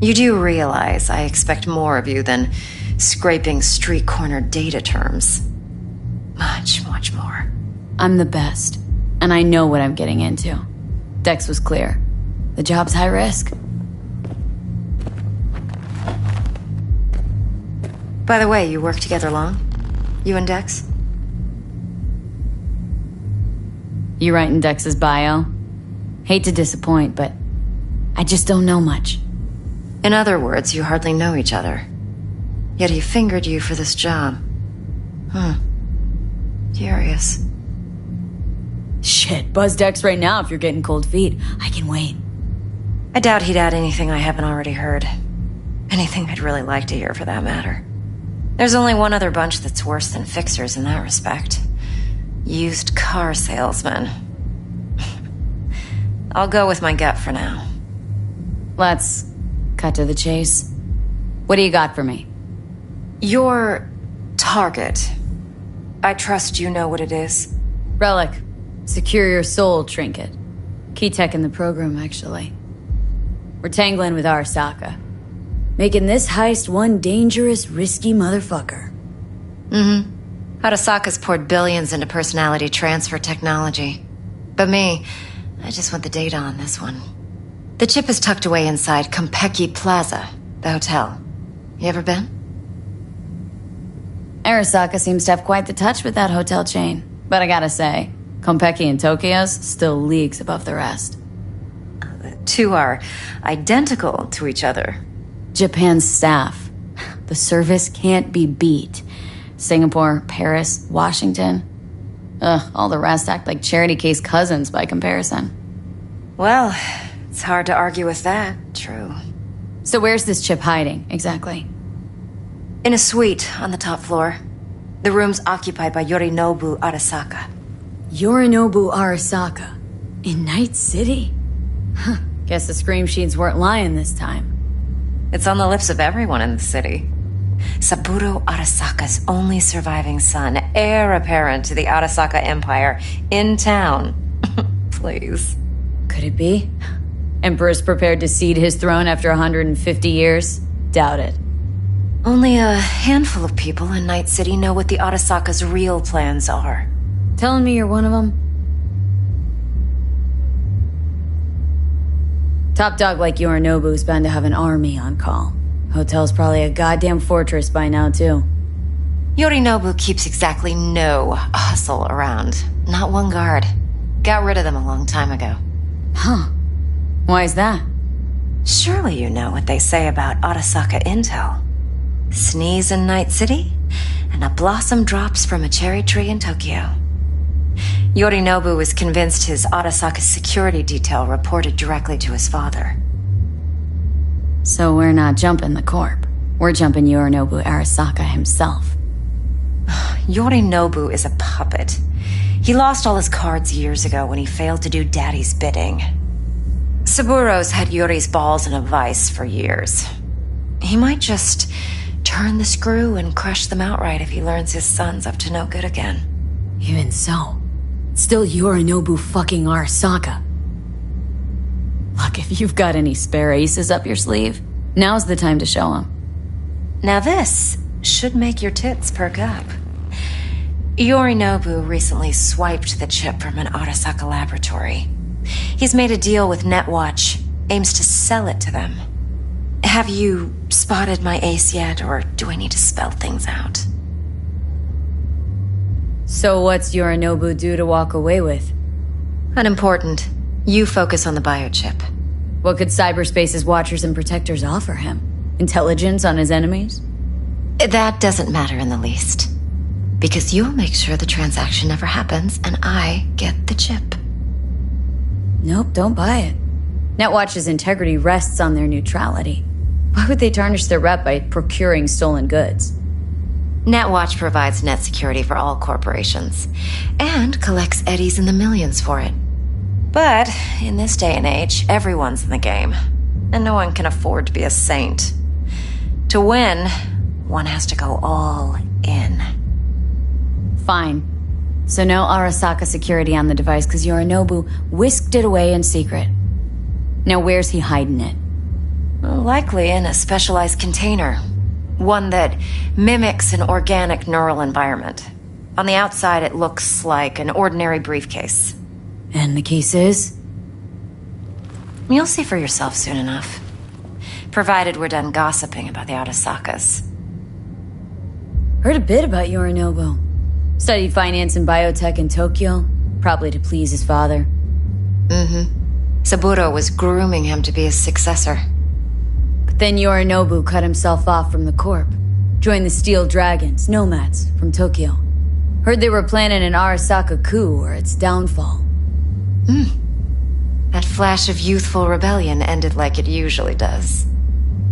You do realize I expect more of you than scraping street corner data terms. Much, much more. I'm the best, and I know what I'm getting into. Dex was clear. The job's high risk. By the way, you work together long? You and Dex? You writing Dex's bio? Hate to disappoint, but I just don't know much. In other words, you hardly know each other. Yet he fingered you for this job. Curious. Shit, buzz Dex right now if you're getting cold feet. I can wait. I doubt he'd add anything I haven't already heard. Anything I'd really like to hear, for that matter. There's only one other bunch that's worse than fixers in that respect. Used car salesmen. I'll go with my gut for now. Let's cut to the chase. What do you got for me? Your target. I trust you know what it is. Relic. Secure your soul trinket. Key tech in the program, actually. We're tangling with Arasaka. Making this heist one dangerous, risky motherfucker. Arasaka's poured billions into personality transfer technology. But me, I just want the data on this one. The chip is tucked away inside Konpeki Plaza, the hotel. You ever been? Arasaka seems to have quite the touch with that hotel chain. But I gotta say, Konpeki in Tokyo's still leagues above the rest. The two are identical to each other. Japan's staff. The service can't be beat. Singapore, Paris, Washington. All the rest act like charity case cousins by comparison. Well, it's hard to argue with that. True. So where's this chip hiding, exactly? In a suite on the top floor. The room's occupied by Yorinobu Arasaka. Yorinobu Arasaka? In Night City? Guess the scream sheets weren't lying this time. It's on the lips of everyone in the city. Saburo Arasaka's only surviving son, heir apparent to the Arasaka Empire, in town. Please. Could it be? Emperor's prepared to cede his throne after 150 years? Doubt it. Only a handful of people in Night City know what the Arasaka's real plans are. Telling me you're one of them? Top dog like Yorinobu's bound to have an army on call. Hotel's probably a goddamn fortress by now, too. Yorinobu keeps exactly no hustle around. Not one guard. Got rid of them a long time ago. Huh. Why is that? Surely you know what they say about Arasaka intel. Sneeze in Night City, and a blossom drops from a cherry tree in Tokyo. Yorinobu was convinced his Arasaka security detail reported directly to his father. So we're not jumping the corp. We're jumping Yorinobu Arasaka himself. Yorinobu is a puppet. He lost all his cards years ago when he failed to do Daddy's bidding. Saburo's had Yuri's balls in a vice for years. He might just turn the screw and crush them outright if he learns his son's up to no good again. Even so, still Yorinobu fucking Arasaka. Look, if you've got any spare aces up your sleeve, now's the time to show them. Now this should make your tits perk up. Yorinobu recently swiped the chip from an Arasaka laboratory. He's made a deal with Netwatch, aims to sell it to them. Have you spotted my ace yet, or do I need to spell things out? So what's Yorinobu due to walk away with? Unimportant. You focus on the biochip. What could cyberspace's watchers and protectors offer him? Intelligence on his enemies? That doesn't matter in the least. Because you'll make sure the transaction never happens, and I get the chip. Nope, don't buy it. Netwatch's integrity rests on their neutrality. Why would they tarnish their rep by procuring stolen goods? Netwatch provides net security for all corporations, and collects eddies in the millions for it. But in this day and age, everyone's in the game, and no one can afford to be a saint. To win, one has to go all in. Fine. So no Arasaka security on the device because Yorinobu whisked it away in secret. Now where's he hiding it? Well, likely in a specialized container. One that mimics an organic neural environment. On the outside, it looks like an ordinary briefcase. And the case is? You'll see for yourself soon enough. Provided we're done gossiping about the Arasakas. Heard a bit about Yorinobu. Studied finance and biotech in Tokyo, probably to please his father. Saburo was grooming him to be his successor. But then Yorinobu cut himself off from the Corp. Joined the Steel Dragons, nomads, from Tokyo. Heard they were planning an Arasaka coup or its downfall. That flash of youthful rebellion ended like it usually does.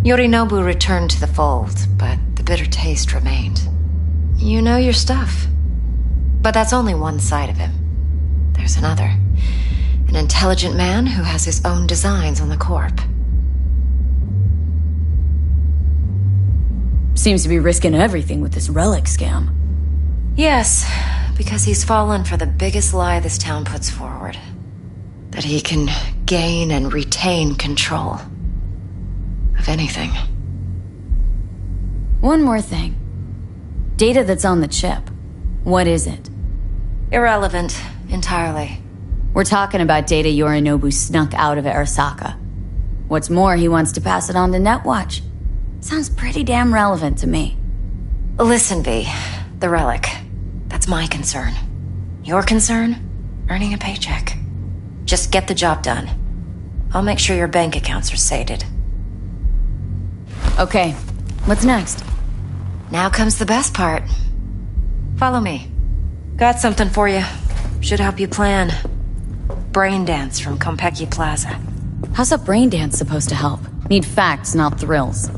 Yorinobu returned to the fold, but the bitter taste remained. You know your stuff. But that's only one side of him. There's another. An intelligent man who has his own designs on the Corp. Seems to be risking everything with this relic scam. Yes, because he's fallen for the biggest lie this town puts forward. That he can gain and retain control of anything. One more thing. Data that's on the chip. What is it? Irrelevant, entirely. We're talking about data Yorinobu snuck out of Arasaka. What's more, he wants to pass it on to Netwatch. Sounds pretty damn relevant to me. Listen, V. The relic. That's my concern. Your concern? Earning a paycheck. Just get the job done. I'll make sure your bank accounts are sated. Okay. What's next? Now comes the best part. Follow me. Got something for you. Should help you plan. Brain dance from Konpeki Plaza. How's a brain dance supposed to help? Need facts, not thrills.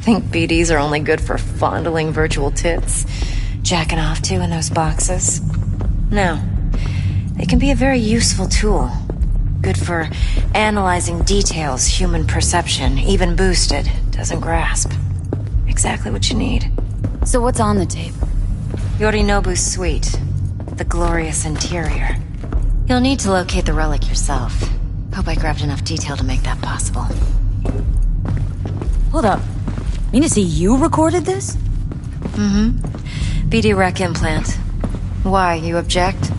Think BDs are only good for fondling virtual tits? Jacking off to in those boxes? No. They can be a very useful tool. Good for analyzing details human perception, even boosted, doesn't grasp. Exactly what you need. So what's on the tape? Yorinobu's suite. The glorious interior. You'll need to locate the relic yourself. Hope I grabbed enough detail to make that possible. Hold up. Mean to see you recorded this? BD rec implant. Why, you object?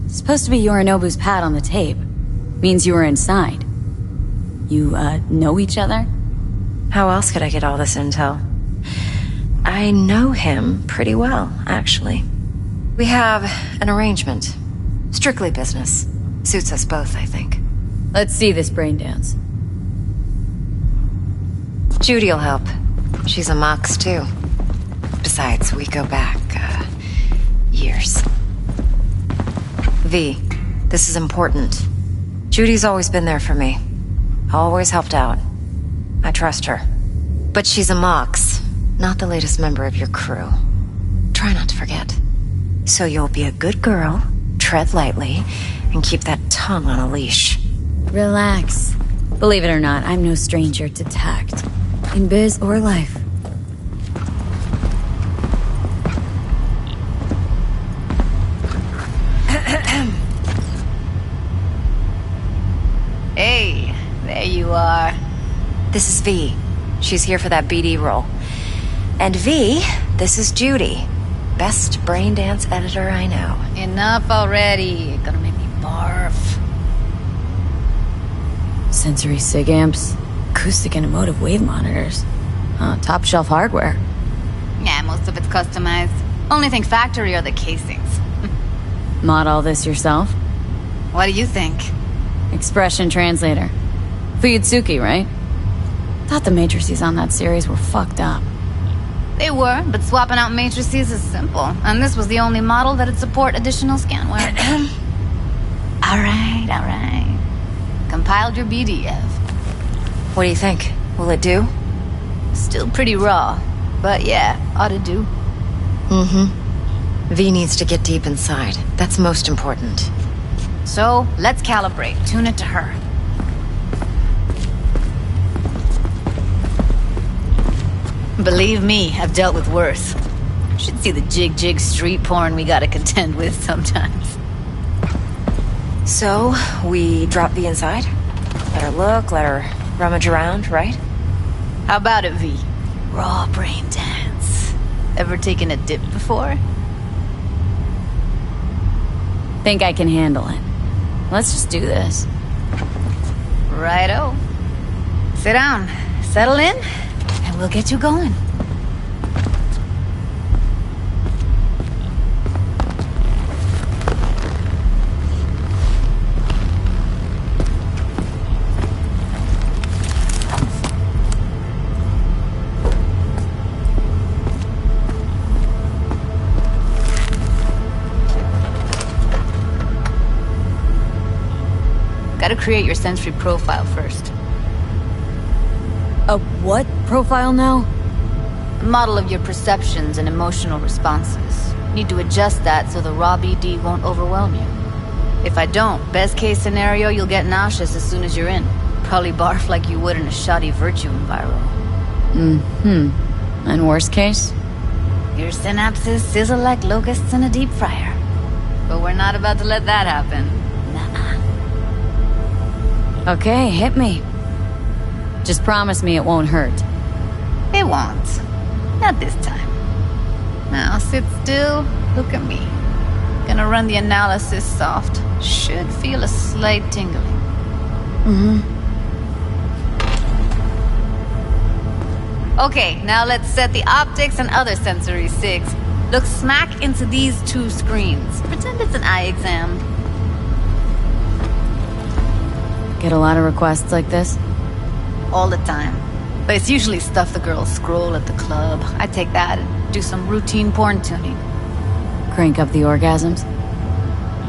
It's supposed to be Yorinobu's pad on the tape. Means you were inside. You, know each other? How else could I get all this intel? I know him pretty well, actually. We have an arrangement. Strictly business. Suits us both, I think. Let's see this brain dance. Judy'll help. She's a Mox, too. Besides, we go back, years. V, this is important. Judy's always been there for me. Always helped out. I trust her. But she's a Mox, not the latest member of your crew. Try not to forget. So you'll be a good girl, tread lightly, and keep that tongue on a leash. Relax. Believe it or not, I'm no stranger to tact. In biz or life. Hey, there you are. This is V. She's here for that BD role. And V, this is Judy. Best brain dance editor I know. Enough already. Gonna make me barf. Sensory sig amps, acoustic and emotive wave monitors. Top shelf hardware. Yeah, most of it's customized. Only thing factory are the casings. Mod all this yourself? What do you think? Expression translator. Fuyutsuki, right? Thought the matrices on that series were fucked up. They were, but swapping out matrices is simple. And this was the only model that'd support additional scanware. Alright. Compiled your BDF. What do you think? Will it do? Still pretty raw. But yeah, ought to do. V needs to get deep inside. That's most important. So, let's calibrate. Tune it to her. Believe me, I've dealt with worse. Should see the jig street porn we gotta contend with sometimes. So, we drop V inside? Let her look, let her rummage around, right? How about it, V? Raw brain dance. Ever taken a dip before? Think I can handle it. Let's just do this. Righto. Sit down, settle in, and we'll get you going. Gotta create your sensory profile first. A what profile now? A model of your perceptions and emotional responses. Need to adjust that so the raw BD won't overwhelm you. If I don't, best case scenario, you'll get nauseous as soon as you're in. Probably barf like you would in a shoddy Virtue enviro. Mm-hmm. And worst case? Your synapses sizzle like locusts in a deep fryer. But we're not about to let that happen. Okay, hit me. Just promise me it won't hurt. It won't. Not this time. Now sit still, look at me. Gonna run the analysis soft. Should feel a slight tingling. Mm-hmm. Okay, now let's set the optics and other sensory sigs. Look smack into these two screens. Pretend it's an eye exam. Get a lot of requests like this? All the time. But it's usually stuff the girls scroll at the club. I take that and do some routine porn tuning. Crank up the orgasms?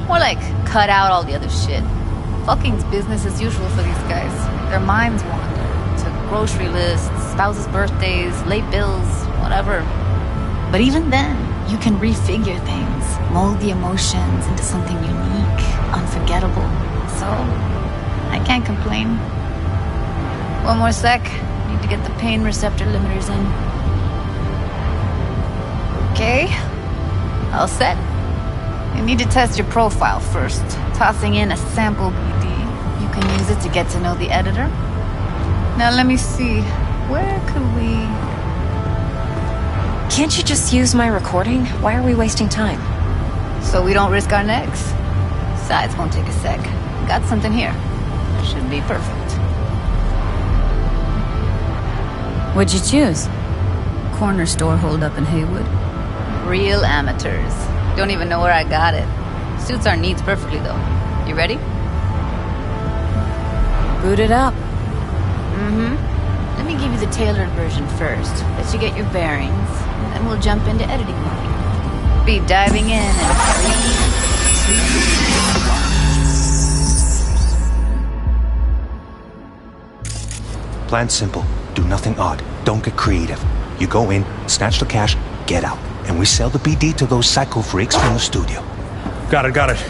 More like, cut out all the other shit. Fucking's business as usual for these guys. Their minds wander to grocery lists, spouses' birthdays, late bills, whatever. But even then, you can refigure things, mold the emotions into something unique, unforgettable. So, I can't complain. One more sec. Need to get the pain receptor limiters in. Okay. All set. You need to test your profile first. Tossing in a sample BD. You can use it to get to know the editor. Now let me see. Where could we... Can't you just use my recording? Why are we wasting time? So we don't risk our necks. Besides, won't take a sec. Got something here. Should be perfect. What'd you choose? Corner store holdup in Haywood. Real amateurs. Don't even know where I got it. Suits our needs perfectly, though. You ready? Boot it up. Mm-hmm. Let me give you the tailored version first. Let you get your bearings. Then we'll jump into editing mode. Be diving in in 3, 2... Plan simple. Do nothing odd. Don't get creative. You go in, snatch the cash, get out. And we sell the BD to those psycho freaks from the studio. Got it.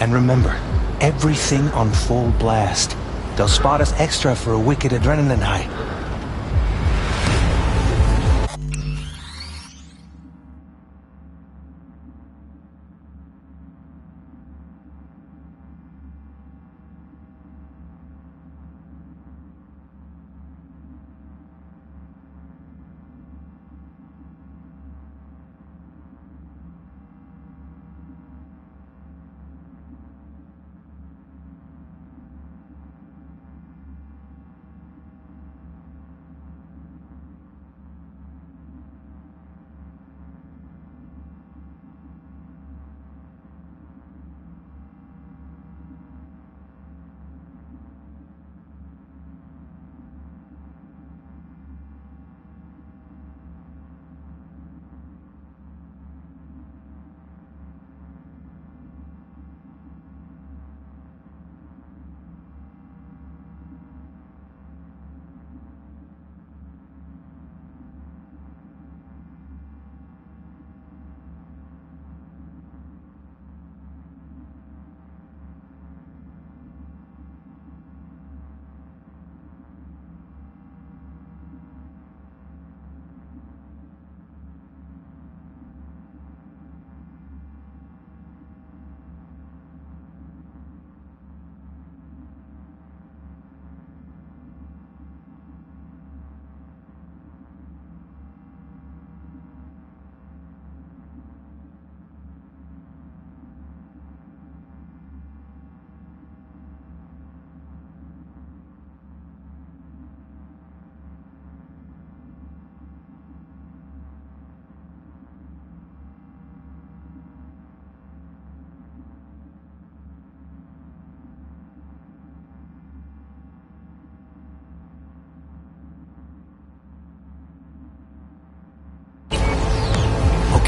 And remember, everything on full blast. They'll spot us extra for a wicked adrenaline high.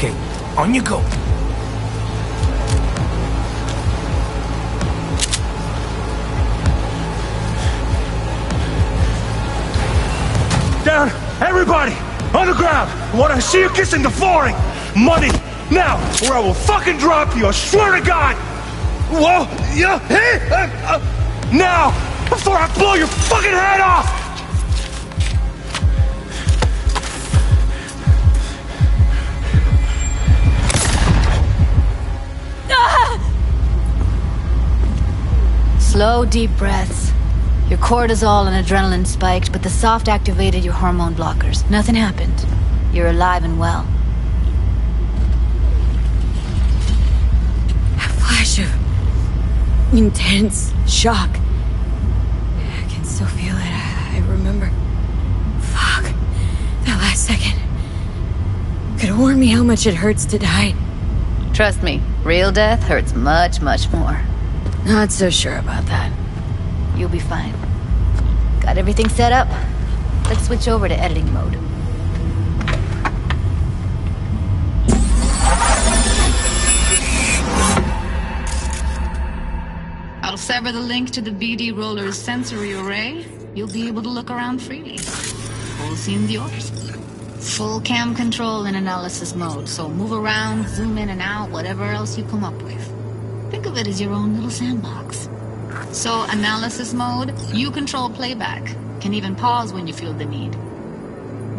Okay, on you go. Down! Everybody! On the ground! I want to see you kissing the flooring! Money! Now! Or I will fucking drop you! I swear to God! Whoa! Yeah! Hey! Now! Before I blow your fucking head off! Slow, deep breaths. Your cortisol and adrenaline spiked, but the soft activated your hormone blockers. Nothing happened. You're alive and well. A flash of intense shock. I can still feel it. I remember. Fuck. That last second. Could have warned me how much it hurts to die. Trust me, real death hurts much, much more. Not so sure about that. You'll be fine. Got everything set up? Let's switch over to editing mode. I'll sever the link to the BD Roller's sensory array. You'll be able to look around freely. Whole scene's yours. Full cam control in analysis mode, so move around, zoom in and out, whatever else you come up with. Think of it as your own little sandbox. So, analysis mode, you control playback. Can even pause when you feel the need.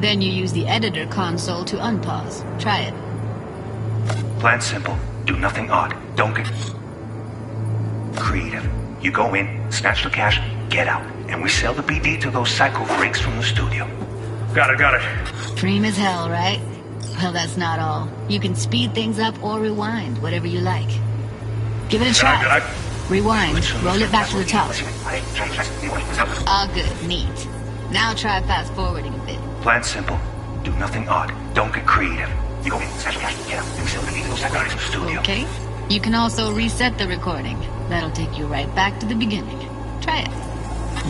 Then you use the editor console to unpause. Try it. Plan simple. Do nothing odd. Don't get creative. You go in, snatch the cash, get out. And we sell the BD to those psycho freaks from the studio. Got it. Dream as hell, right? Well, that's not all. You can speed things up or rewind, whatever you like. Give it a try. Rewind. Roll it back to the top. Ah, good. Neat. Now try fast forwarding a bit. Plan simple. Do nothing odd. Don't get creative. You go in, snatch the cash, get out. And we sell the BD to those psycho freaks from the studio. Okay. You can also reset the recording. That'll take you right back to the beginning. Try it.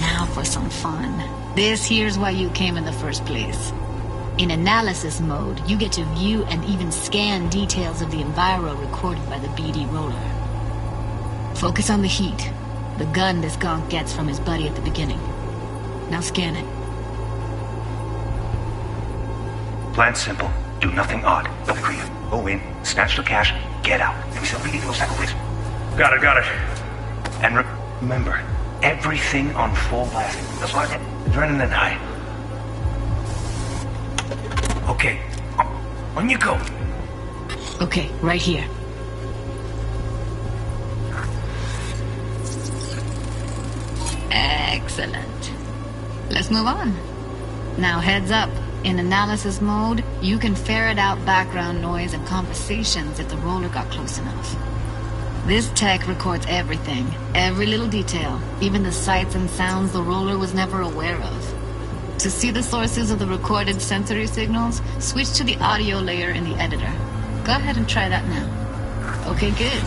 Now for some fun. This here's why you came in the first place. In analysis mode, you get to view and even scan details of the enviro recorded by the BD Roller. Focus on the heat, the gun this gonk gets from his buddy at the beginning. Now scan it. Plan simple. Do nothing odd. Don't be creative. Go in, snatch the cash, get out. And we sell BD to those psycho freaks. Got it. And remember, everything on full blast. That's why adrenaline high. Okay, on you go. Okay, right here. Excellent. Let's move on. Now heads up. In analysis mode, you can ferret out background noise and conversations if the roller got close enough. This tech records everything, every little detail, even the sights and sounds the roller was never aware of. To see the sources of the recorded sensory signals, switch to the audio layer in the editor. Go ahead and try that now. Okay, good.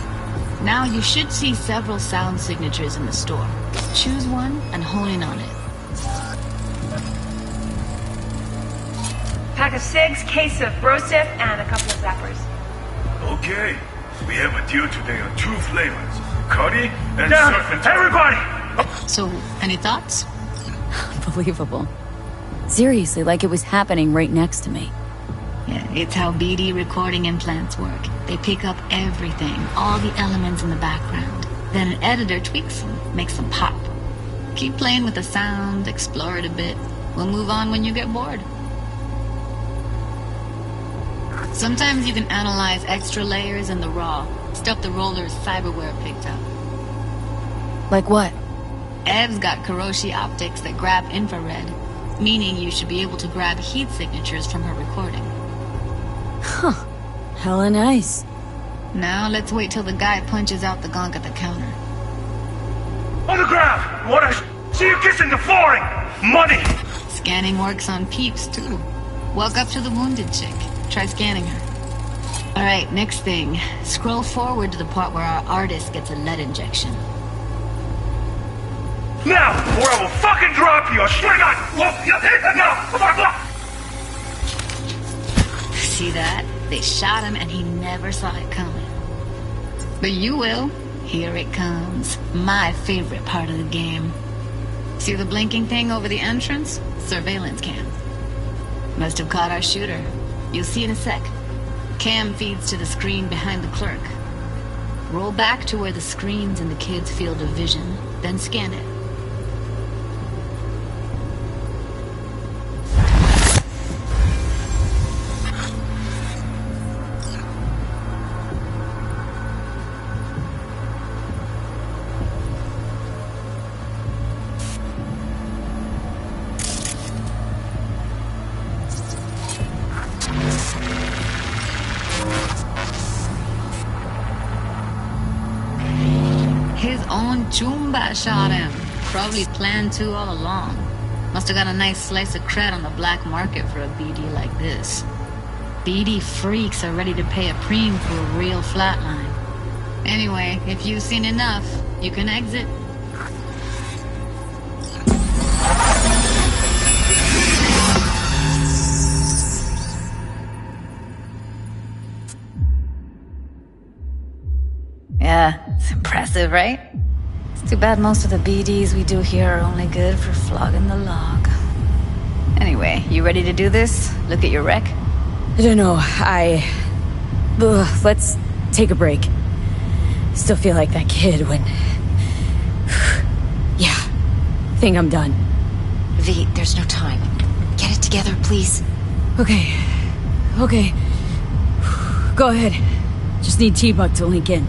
Now you should see several sound signatures in the store. Choose one and hone in on it. Pack of 6, case of Brosif, and a couple of zappers. Okay. We have a deal today on 2 flavors. Curry and Down! surf and Everybody! So, any thoughts? Unbelievable. Seriously, like it was happening right next to me. Yeah, it's how BD recording implants work. They pick up everything, all the elements in the background. Then an editor tweaks them, makes them pop. Keep playing with the sound, explore it a bit. We'll move on when you get bored. Sometimes you can analyze extra layers in the raw, stuff the roller's cyberware picked up. Like what? Ev's got Kiroshi optics that grab infrared, meaning you should be able to grab heat signatures from her recording. Huh. Hella nice. Now let's wait till the guy punches out the gonk at the counter. On the ground! Want to see you kissing the flooring! Money! Scanning works on peeps, too. Walk up to the wounded chick. Try scanning her. Alright, next thing. Scroll forward to the part where our artist gets a lead injection. Now, or I will fucking drop you! I swear to God! Now! See that? They shot him and he never saw it coming. But you will. Here it comes. My favorite part of the game. See the blinking thing over the entrance? Surveillance cam. Must have caught our shooter. You'll see in a sec. Cam feeds to the screen behind the clerk. Roll back to where the screen's in the kid's field of vision, then scan it. His own Chumba shot him. Probably planned to all along. Must have got a nice slice of cred on the black market for a BD like this. BD freaks are ready to pay a preem for a real flatline. Anyway, if you've seen enough, you can exit. Yeah, it's impressive, right? It's too bad most of the BDs we do here are only good for flogging the log. Anyway, you ready to do this? Look at your wreck? I don't know, let's take a break. Still feel like that kid when... Yeah, think I'm done. V, there's no time. Get it together, please. Okay. Go ahead. Just need T-Bug to link in.